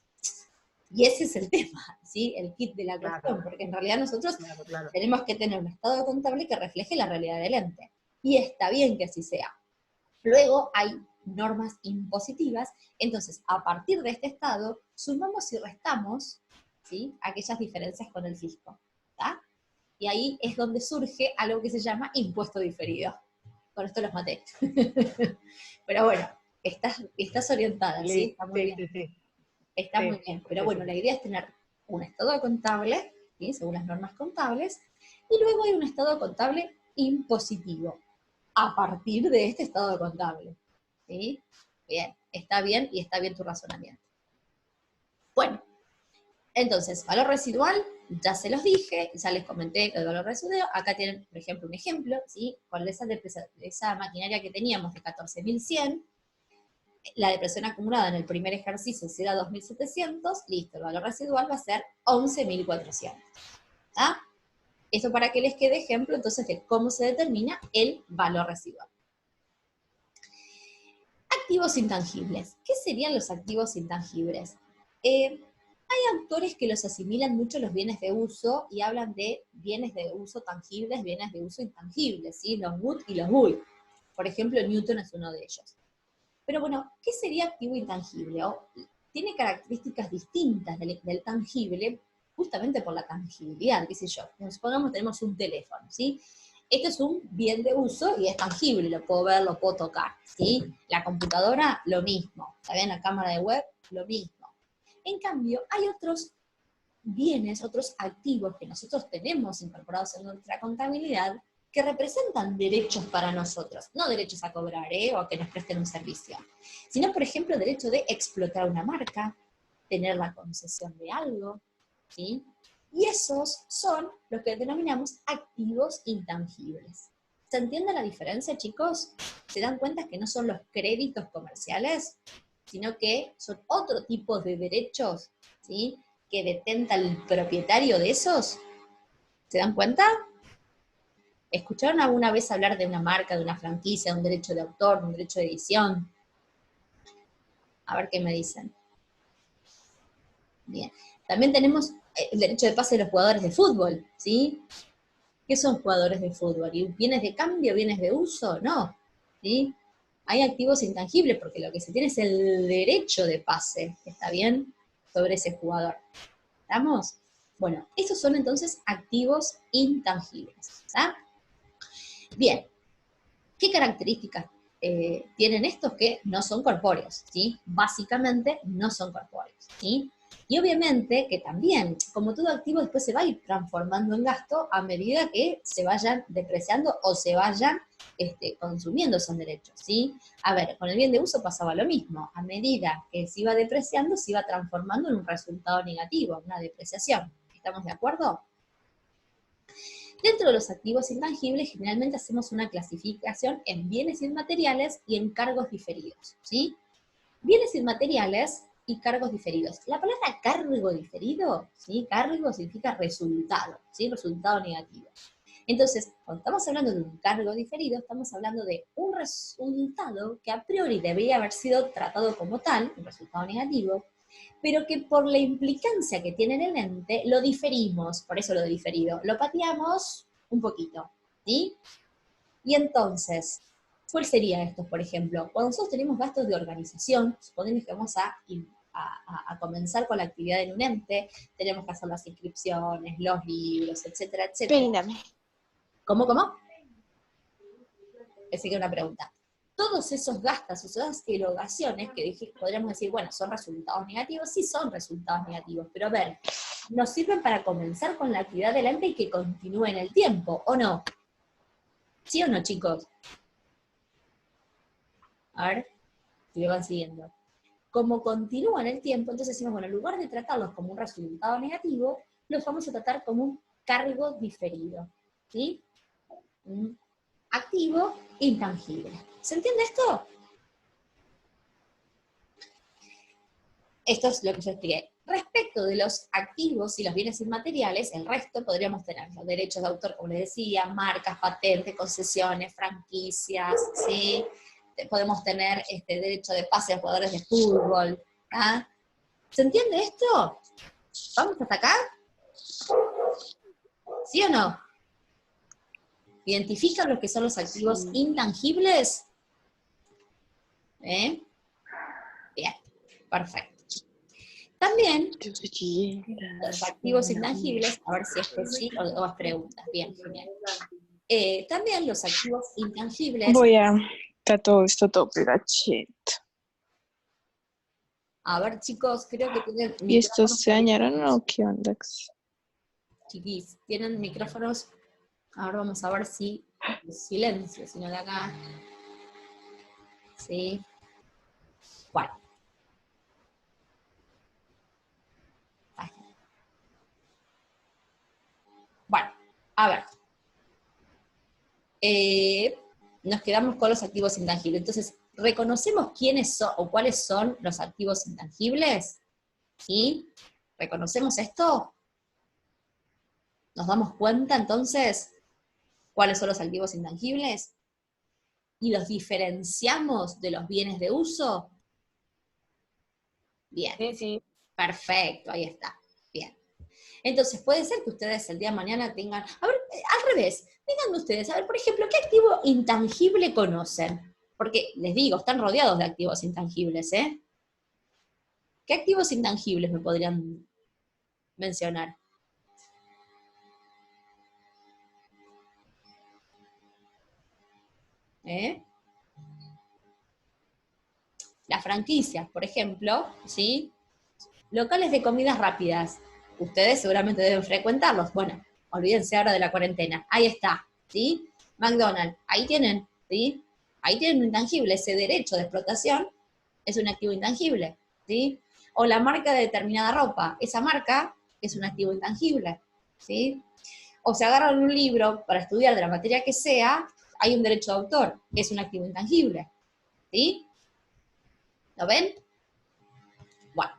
Y ese es el tema, ¿sí? El kit de la cuestión, Claro. porque en realidad nosotros Claro. tenemos que tener un estado contable que refleje la realidad del ente. Y está bien que así sea. Luego hay normas impositivas, entonces a partir de este estado sumamos y restamos, ¿sí?, aquellas diferencias con el fisco. ¿Tá? Y ahí es donde surge algo que se llama impuesto diferido. Con esto los maté. Pero bueno, estás orientada, ¿sí? Está muy bien. Sí. Está muy bien, pero bueno, la idea es tener un estado contable, ¿sí?, según las normas contables, y luego hay un estado contable impositivo, a partir de este estado contable. ¿Sí? Bien, y está bien tu razonamiento. Bueno, entonces, valor residual, ya se los dije, ya les comenté el valor residual, acá tienen, por ejemplo, un ejemplo, ¿sí? Con esa maquinaria que teníamos de 14.100, la depresión acumulada en el primer ejercicio será 2.700, listo, el valor residual va a ser 11.400. ¿Ah? Eso para que les quede ejemplo entonces de cómo se determina el valor residual. Activos intangibles. ¿Qué serían los activos intangibles? Hay autores que los asimilan mucho los bienes de uso y hablan de bienes de uso tangibles, bienes de uso intangibles, ¿sí? Los Wood y los Bull. Por ejemplo, Newton es uno de ellos. Pero bueno, ¿qué sería activo intangible? Tiene características distintas del tangible, justamente por la tangibilidad, qué sé yo. Supongamos tenemos un teléfono, ¿sí? Esto es un bien de uso y es tangible, lo puedo ver, lo puedo tocar, ¿sí? La computadora, lo mismo. ¿Saben? La cámara de web, lo mismo. En cambio, hay otros bienes, otros activos que nosotros tenemos incorporados en nuestra contabilidad que representan derechos para nosotros, no derechos a cobrar o a que nos presten un servicio, sino, por ejemplo, derecho de explotar una marca, tener la concesión de algo, ¿sí? Y esos son los que denominamos activos intangibles. ¿Se entiende la diferencia, chicos? ¿Se dan cuenta que no son los créditos comerciales, sino que son otro tipo de derechos, ¿sí?, que detenta el propietario de esos? ¿Se dan cuenta? ¿Escucharon alguna vez hablar de una marca, de una franquicia, de un derecho de autor, de un derecho de edición? A ver qué me dicen. Bien. También tenemos el derecho de pase de los jugadores de fútbol, ¿sí? ¿Qué son jugadores de fútbol? ¿Y bienes de cambio, bienes de uso? No, ¿sí? Hay activos intangibles porque lo que se tiene es el derecho de pase, ¿está bien?, sobre ese jugador. ¿Estamos? Bueno, esos son entonces activos intangibles, ¿está? Bien, ¿qué características tienen estos? Que no son corpóreos, ¿sí? Básicamente no son corpóreos, ¿sí? Y obviamente que también, como todo activo, después se va a ir transformando en gasto a medida que se vayan depreciando o se vayan consumiendo esos derechos, ¿sí? A ver, con el bien de uso pasaba lo mismo. A medida que se iba depreciando, se iba transformando en un resultado negativo, una depreciación. ¿Estamos de acuerdo? Dentro de los activos intangibles, generalmente hacemos una clasificación en bienes inmateriales y en cargos diferidos, ¿sí? Bienes inmateriales y cargos diferidos. La palabra cargo diferido, ¿sí? Cargo significa resultado, ¿sí? Resultado negativo. Entonces, cuando estamos hablando de un cargo diferido, estamos hablando de un resultado que a priori debería haber sido tratado como tal, un resultado negativo, pero que por la implicancia que tiene en el ente, lo diferimos, por eso lo de diferido, lo pateamos un poquito, ¿sí? Y entonces, ¿cuál sería esto, por ejemplo? Cuando nosotros tenemos gastos de organización, suponemos que vamos a comenzar con la actividad en un ente, tenemos que hacer las inscripciones, los libros, etcétera, etcétera. Espérame. ¿Cómo? Esa que una pregunta. Todos esos gastos, esas erogaciones que podríamos decir, bueno, son resultados negativos, sí son resultados negativos, pero a ver, nos sirven para comenzar con la actividad del ente y que continúe en el tiempo, ¿o no? ¿Sí o no, chicos? A ver, si lo van siguiendo. Como continúa en el tiempo, entonces decimos, bueno, en lugar de tratarlos como un resultado negativo, los vamos a tratar como un cargo diferido, ¿sí? Un activo intangible. ¿Se entiende esto? Esto es lo que yo expliqué. Respecto de los activos y los bienes inmateriales, el resto podríamos tener los derechos de autor, como les decía, marcas, patentes, concesiones, franquicias, ¿sí? Podemos tener derecho de pase a jugadores de fútbol. ¿Ah? ¿Se entiende esto? ¿Vamos hasta acá? ¿Sí o no? ¿Identifican lo que son los activos intangibles? Bien, perfecto. También los activos intangibles, a ver si es que sí o es preguntas. Bien, genial. También los activos intangibles. Voy a... Está todo esto todo pegachito. A ver, chicos, creo que tienen ¿Y estos micrófonos se dañaron o qué onda? chiquis, tienen micrófonos. Ahora vamos a ver si silencio, sino de acá. Sí. Bueno. Ahí. Bueno, a ver. Nos quedamos con los activos intangibles. Entonces, ¿reconocemos quiénes son o cuáles son los activos intangibles? ¿Sí? ¿Reconocemos esto? ¿Nos damos cuenta entonces cuáles son los activos intangibles? ¿Y los diferenciamos de los bienes de uso? Bien. Sí. Perfecto, ahí está. Bien. Entonces, puede ser que ustedes el día de mañana tengan... A ver, al revés, díganme ustedes, a ver, por ejemplo, ¿qué activo intangible conocen? Porque, les digo, están rodeados de activos intangibles, ¿eh? ¿Qué activos intangibles me podrían mencionar? Las franquicias, por ejemplo, ¿sí? Locales de comidas rápidas. Ustedes seguramente deben frecuentarlos. Bueno, olvídense ahora de la cuarentena. Ahí está, ¿sí? McDonald's, ahí tienen, ¿sí? Ahí tienen un intangible, ese derecho de explotación es un activo intangible, ¿sí? O la marca de determinada ropa, esa marca es un activo intangible, ¿sí? O se agarran un libro para estudiar de la materia que sea, hay un derecho de autor, es un activo intangible, ¿sí? ¿Lo ven? Bueno,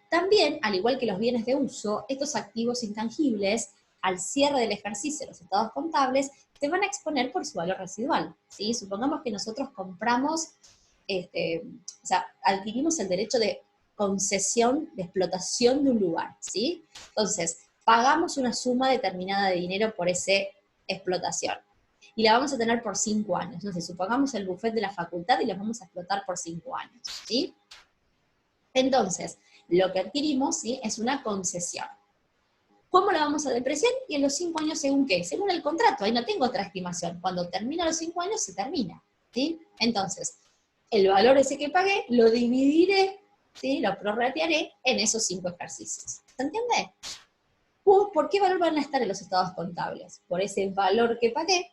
también, al igual que los bienes de uso, estos activos intangibles, al cierre del ejercicio de los estados contables, se van a exponer por su valor residual, ¿sí? Supongamos que nosotros compramos, o sea, adquirimos el derecho de concesión, de explotación de un lugar, ¿sí? Entonces, pagamos una suma determinada de dinero por esa explotación. Y la vamos a tener por 5 años. Entonces, supongamos el buffet de la facultad y la vamos a explotar por 5 años, ¿sí? Entonces, lo que adquirimos, ¿sí?, es una concesión. ¿Cómo la vamos a depreciar? Y en los 5 años, ¿según qué? Según el contrato, ahí no tengo otra estimación. Cuando termina los 5 años, se termina, ¿sí? Entonces, el valor ese que pagué, lo dividiré, ¿sí?, lo prorratearé en esos 5 ejercicios. ¿Se entiende? ¿Por qué valor van a estar en los estados contables? Por ese valor que pagué,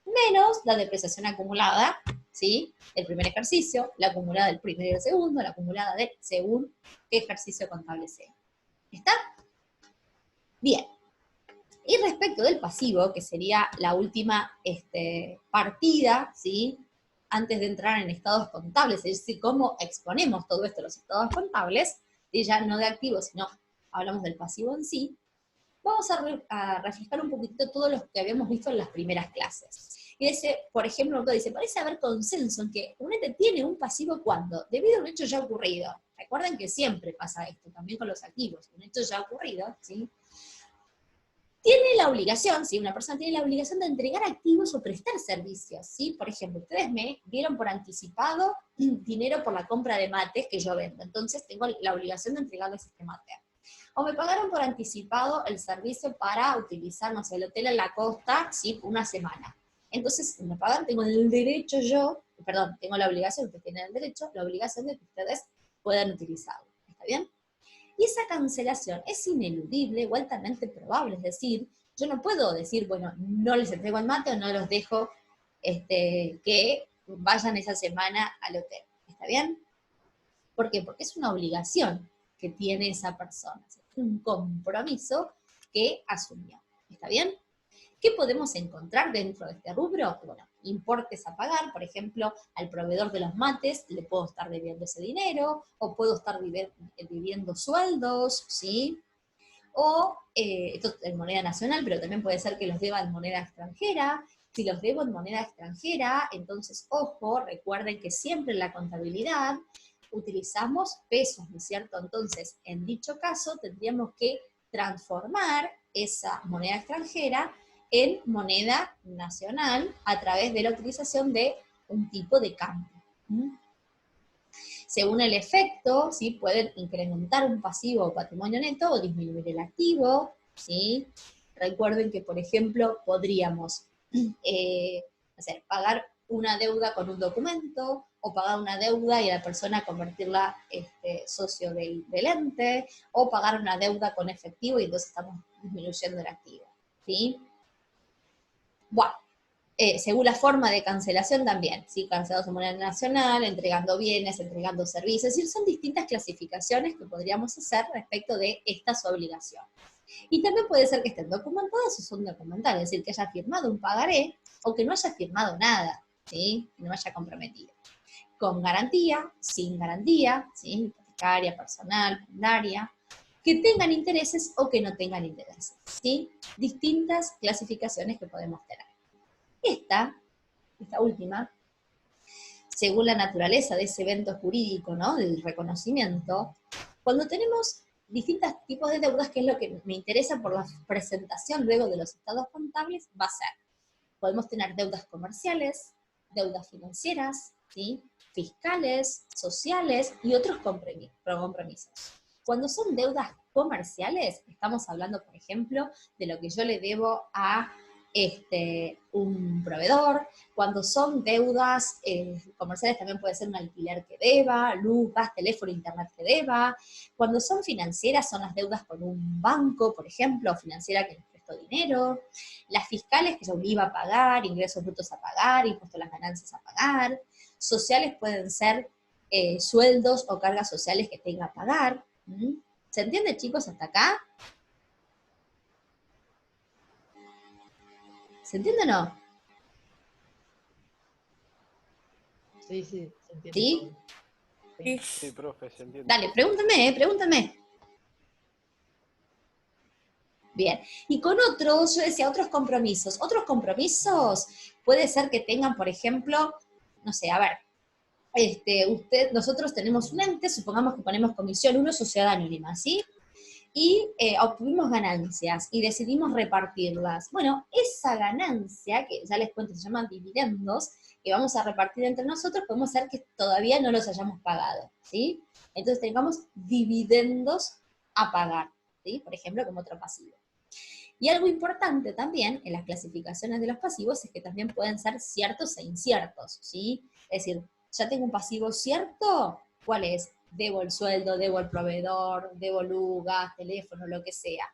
menos la depreciación acumulada, ¿sí?, del primer ejercicio, la acumulada del primero y el segundo, la acumulada del según qué ejercicio contable sea. ¿Está? Bien. Y respecto del pasivo, que sería la última partida, ¿sí?, antes de entrar en estados contables, es decir, cómo exponemos todo esto a los estados contables, y ya no de activos, sino hablamos del pasivo en sí, vamos a refrescar un poquitito todo lo que habíamos visto en las primeras clases. Y dice, por ejemplo, dice, parece haber consenso en que un ente tiene un pasivo cuando, debido a un hecho ya ocurrido, recuerden que siempre pasa esto, también con los activos, un hecho ya ocurrido, ¿sí?, tiene la obligación, ¿sí?, una persona tiene la obligación de entregar activos o prestar servicios, ¿sí? Por ejemplo, ustedes me dieron por anticipado dinero por la compra de mates que yo vendo, entonces tengo la obligación de entregarles este mate. O me pagaron por anticipado el servicio para utilizar, no sé, el hotel en la costa, ¿sí?, una semana. Entonces, si me pagan, tengo el derecho tengo la obligación, ustedes tienen el derecho, la obligación de que ustedes puedan utilizarlo. ¿Está bien? Y esa cancelación es ineludible o altamente probable, es decir, yo no puedo decir, bueno, no les entrego el mate o no los dejo que vayan esa semana al hotel. ¿Está bien? ¿Por qué? Porque es una obligación que tiene esa persona, es un compromiso que asumió. ¿Está bien? ¿Qué podemos encontrar dentro de este rubro? Bueno, importes a pagar, por ejemplo, al proveedor de los mates le puedo estar debiendo ese dinero, o puedo estar debiendo sueldos, ¿sí? O, esto es en moneda nacional, pero también puede ser que los deba en moneda extranjera. Si los debo en moneda extranjera, entonces, ojo, recuerden que siempre en la contabilidad utilizamos pesos, ¿no es cierto? Entonces, en dicho caso, tendríamos que transformar esa moneda extranjera en moneda nacional a través de la utilización de un tipo de cambio. Según el efecto, ¿sí?, pueden incrementar un pasivo o patrimonio neto o disminuir el activo, ¿sí? Recuerden que, por ejemplo, podríamos pagar una deuda con un documento, o pagar una deuda y a la persona convertirla socio del ente, o pagar una deuda con efectivo y entonces estamos disminuyendo el activo, ¿sí? Bueno, según la forma de cancelación también, ¿sí? Cancelados en moneda nacional, entregando bienes, entregando servicios, es decir, son distintas clasificaciones que podríamos hacer respecto de estas obligaciones. Y también puede ser que estén documentadas o son documentales, es decir, que haya firmado un pagaré o que no haya firmado nada, ¿sí?, que no haya comprometido. Con garantía, sin garantía, ¿sí?, hipotecaria, personal, fundaria, que tengan intereses o que no tengan intereses, ¿sí? Distintas clasificaciones que podemos tener. Esta última, según la naturaleza de ese evento jurídico, ¿no?, del reconocimiento, cuando tenemos distintos tipos de deudas, que es lo que me interesa por la presentación luego de los estados contables, va a ser, podemos tener deudas comerciales, deudas financieras, ¿sí?, fiscales, sociales y otros compromisos. Cuando son deudas comerciales, estamos hablando, por ejemplo, de lo que yo le debo a un proveedor. Cuando son deudas comerciales también puede ser un alquiler que deba, luz, gas, teléfono, internet que deba. Cuando son financieras son las deudas con un banco, por ejemplo, o financiera que nos prestó dinero. Las fiscales, que es un IVA a pagar, ingresos brutos a pagar, impuestos a las ganancias a pagar. Sociales pueden ser sueldos o cargas sociales que tenga a pagar. ¿Se entiende, chicos, hasta acá? ¿Se entiende o no? Sí, sí, se entiende ¿Sí? todo. Sí. Sí, profe, se entiende. Dale, pregúntame, pregúntame. Bien. Y con otros, yo decía, otros compromisos. Otros compromisos puede ser que tengan, por ejemplo, no sé, a ver, nosotros tenemos un ente, supongamos que ponemos comisión 1, sociedad anónima, ¿sí? Y obtuvimos ganancias y decidimos repartirlas. Bueno, esa ganancia, que ya les cuento, se llaman dividendos, que vamos a repartir entre nosotros, podemos ser que todavía no los hayamos pagado, ¿sí? Entonces tengamos dividendos a pagar, ¿sí? Por ejemplo, como otro pasivo. Y algo importante también en las clasificaciones de los pasivos es que también pueden ser ciertos e inciertos, ¿sí? Es decir, ya tengo un pasivo cierto, ¿cuál es? Debo el sueldo, debo el proveedor, debo luz, gas, teléfono, lo que sea.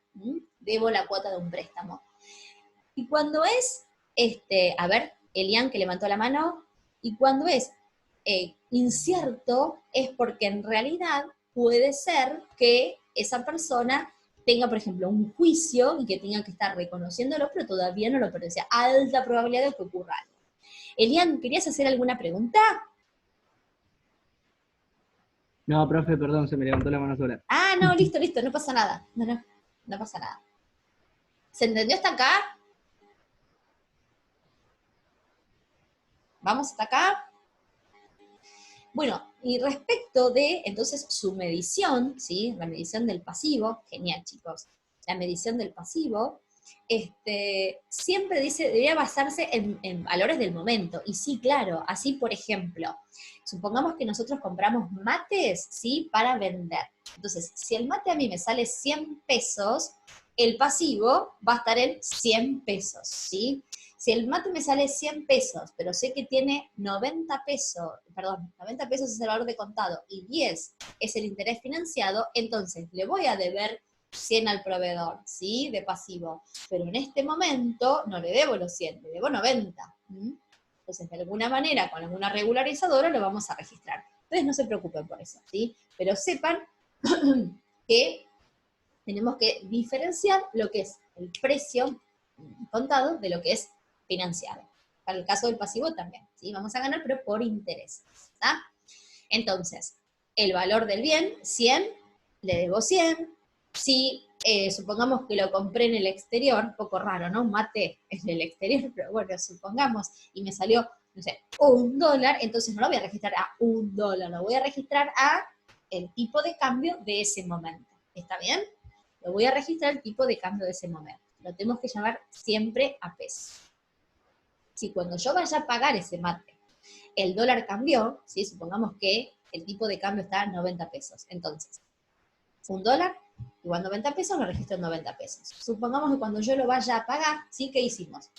Debo la cuota de un préstamo. Y cuando es, a ver, Elian que levantó la mano, y cuando es incierto es porque en realidad puede ser que esa persona tenga, por ejemplo, un juicio y que tenga que estar reconociéndolo, pero todavía no lo perdió. O sea, alta probabilidad de que ocurra algo. Elian, ¿querías hacer alguna pregunta? No, profe, perdón, se me levantó la mano sola. Ah, no, listo, listo, no pasa nada. No pasa nada. ¿Se entendió hasta acá? ¿Vamos hasta acá? Bueno, y respecto de, entonces, su medición, ¿sí? La medición del pasivo, genial, chicos. La medición del pasivo, siempre dice, debería basarse en valores del momento. Y sí, claro, así, por ejemplo, supongamos que nosotros compramos mates, ¿sí? Para vender. Entonces, si el mate a mí me sale 100 pesos, el pasivo va a estar en 100 pesos, ¿sí? Si el mate me sale 100 pesos, pero sé que tiene 90 pesos, perdón, 90 pesos es el valor de contado y 10 es el interés financiado, entonces le voy a deber 100 al proveedor, ¿sí? De pasivo. Pero en este momento no le debo los 100, le debo 90. Entonces, de alguna manera, con alguna regularizadora lo vamos a registrar. Entonces, no se preocupen por eso, ¿sí? Pero sepan que tenemos que diferenciar lo que es el precio contado de lo que es financiado. Para el caso del pasivo también, ¿sí? Vamos a ganar, pero por interés, ¿está? Entonces, el valor del bien, 100, le debo 100. Si supongamos que lo compré en el exterior, un poco raro, ¿no? Un mate en el exterior, pero bueno, supongamos, y me salió, no sé, $1, entonces no lo voy a registrar a $1, lo voy a registrar a el tipo de cambio de ese momento. ¿Está bien? Lo voy a registrar el tipo de cambio de ese momento. Lo tenemos que llamar siempre a pesos. Si cuando yo vaya a pagar ese mate, el dólar cambió, ¿sí? Supongamos que el tipo de cambio está a 90 pesos. Entonces, $1 igual 90 pesos, lo registro en 90 pesos. Supongamos que cuando yo lo vaya a pagar, ¿sí? ¿Qué hicimos?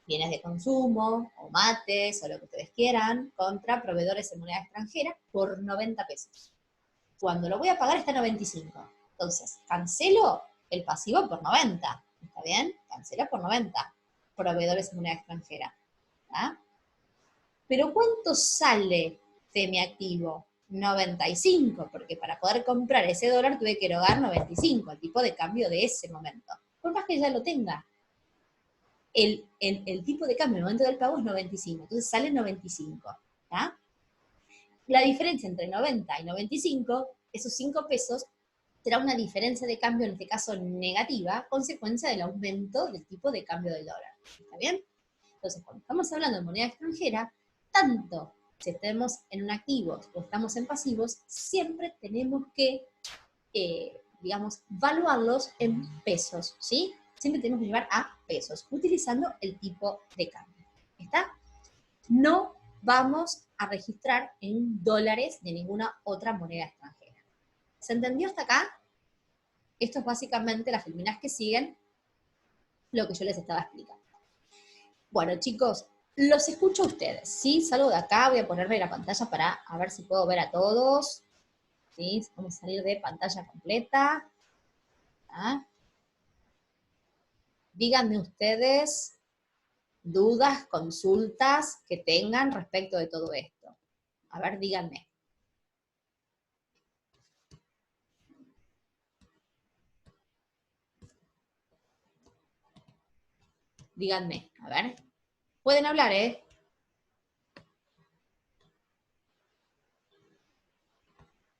Bienes de consumo, o mates, o lo que ustedes quieran, contra proveedores en moneda extranjera por 90 pesos. Cuando lo voy a pagar está a 95. Entonces, cancelo el pasivo por 90. ¿Está bien? Cancelo por 90. Proveedores en moneda extranjera. ¿Ah? Pero ¿cuánto sale de mi activo? 95, porque para poder comprar ese dólar tuve que erogar 95, el tipo de cambio de ese momento. Por más que ya lo tenga. El tipo de cambio en el momento del pago es 95, entonces sale 95. ¿Tá? La diferencia entre 90 y 95, esos 5 pesos, será una diferencia de cambio, en este caso negativa, consecuencia del aumento del tipo de cambio del dólar. ¿Está bien? Entonces, cuando estamos hablando de moneda extranjera, tanto si estemos en un activo o estamos en pasivos, siempre tenemos que, digamos, valuarlos en pesos, ¿sí? Siempre tenemos que llevar a pesos, utilizando el tipo de cambio. ¿Está? No vamos a registrar en dólares de ninguna otra moneda extranjera. ¿Se entendió hasta acá? Esto es básicamente las fórmulas que siguen lo que yo les estaba explicando. Bueno, chicos, los escucho a ustedes, ¿sí? Salgo de acá, voy a ponerme la pantalla para a ver si puedo ver a todos. ¿Sí? Vamos a salir de pantalla completa. ¿Ah? Díganme ustedes dudas, consultas que tengan respecto de todo esto. A ver, díganme. Díganme, a ver. Pueden hablar, ¿eh?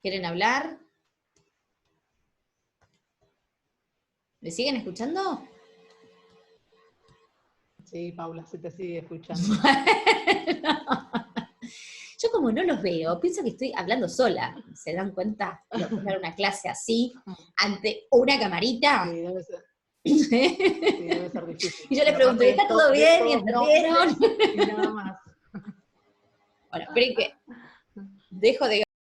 ¿Quieren hablar? ¿Me siguen escuchando? Sí, Paula, se te sigue escuchando. Yo como no los veo, pienso que estoy hablando sola. ¿Se dan cuenta? Lo que es dar una clase así, ante una camarita. Sí, debe ser, sí, debe ser difícil. Y yo les pregunto, ¿y está todo bien? ¿Y entendieron? Y nada más. Bueno, esperen que dejo de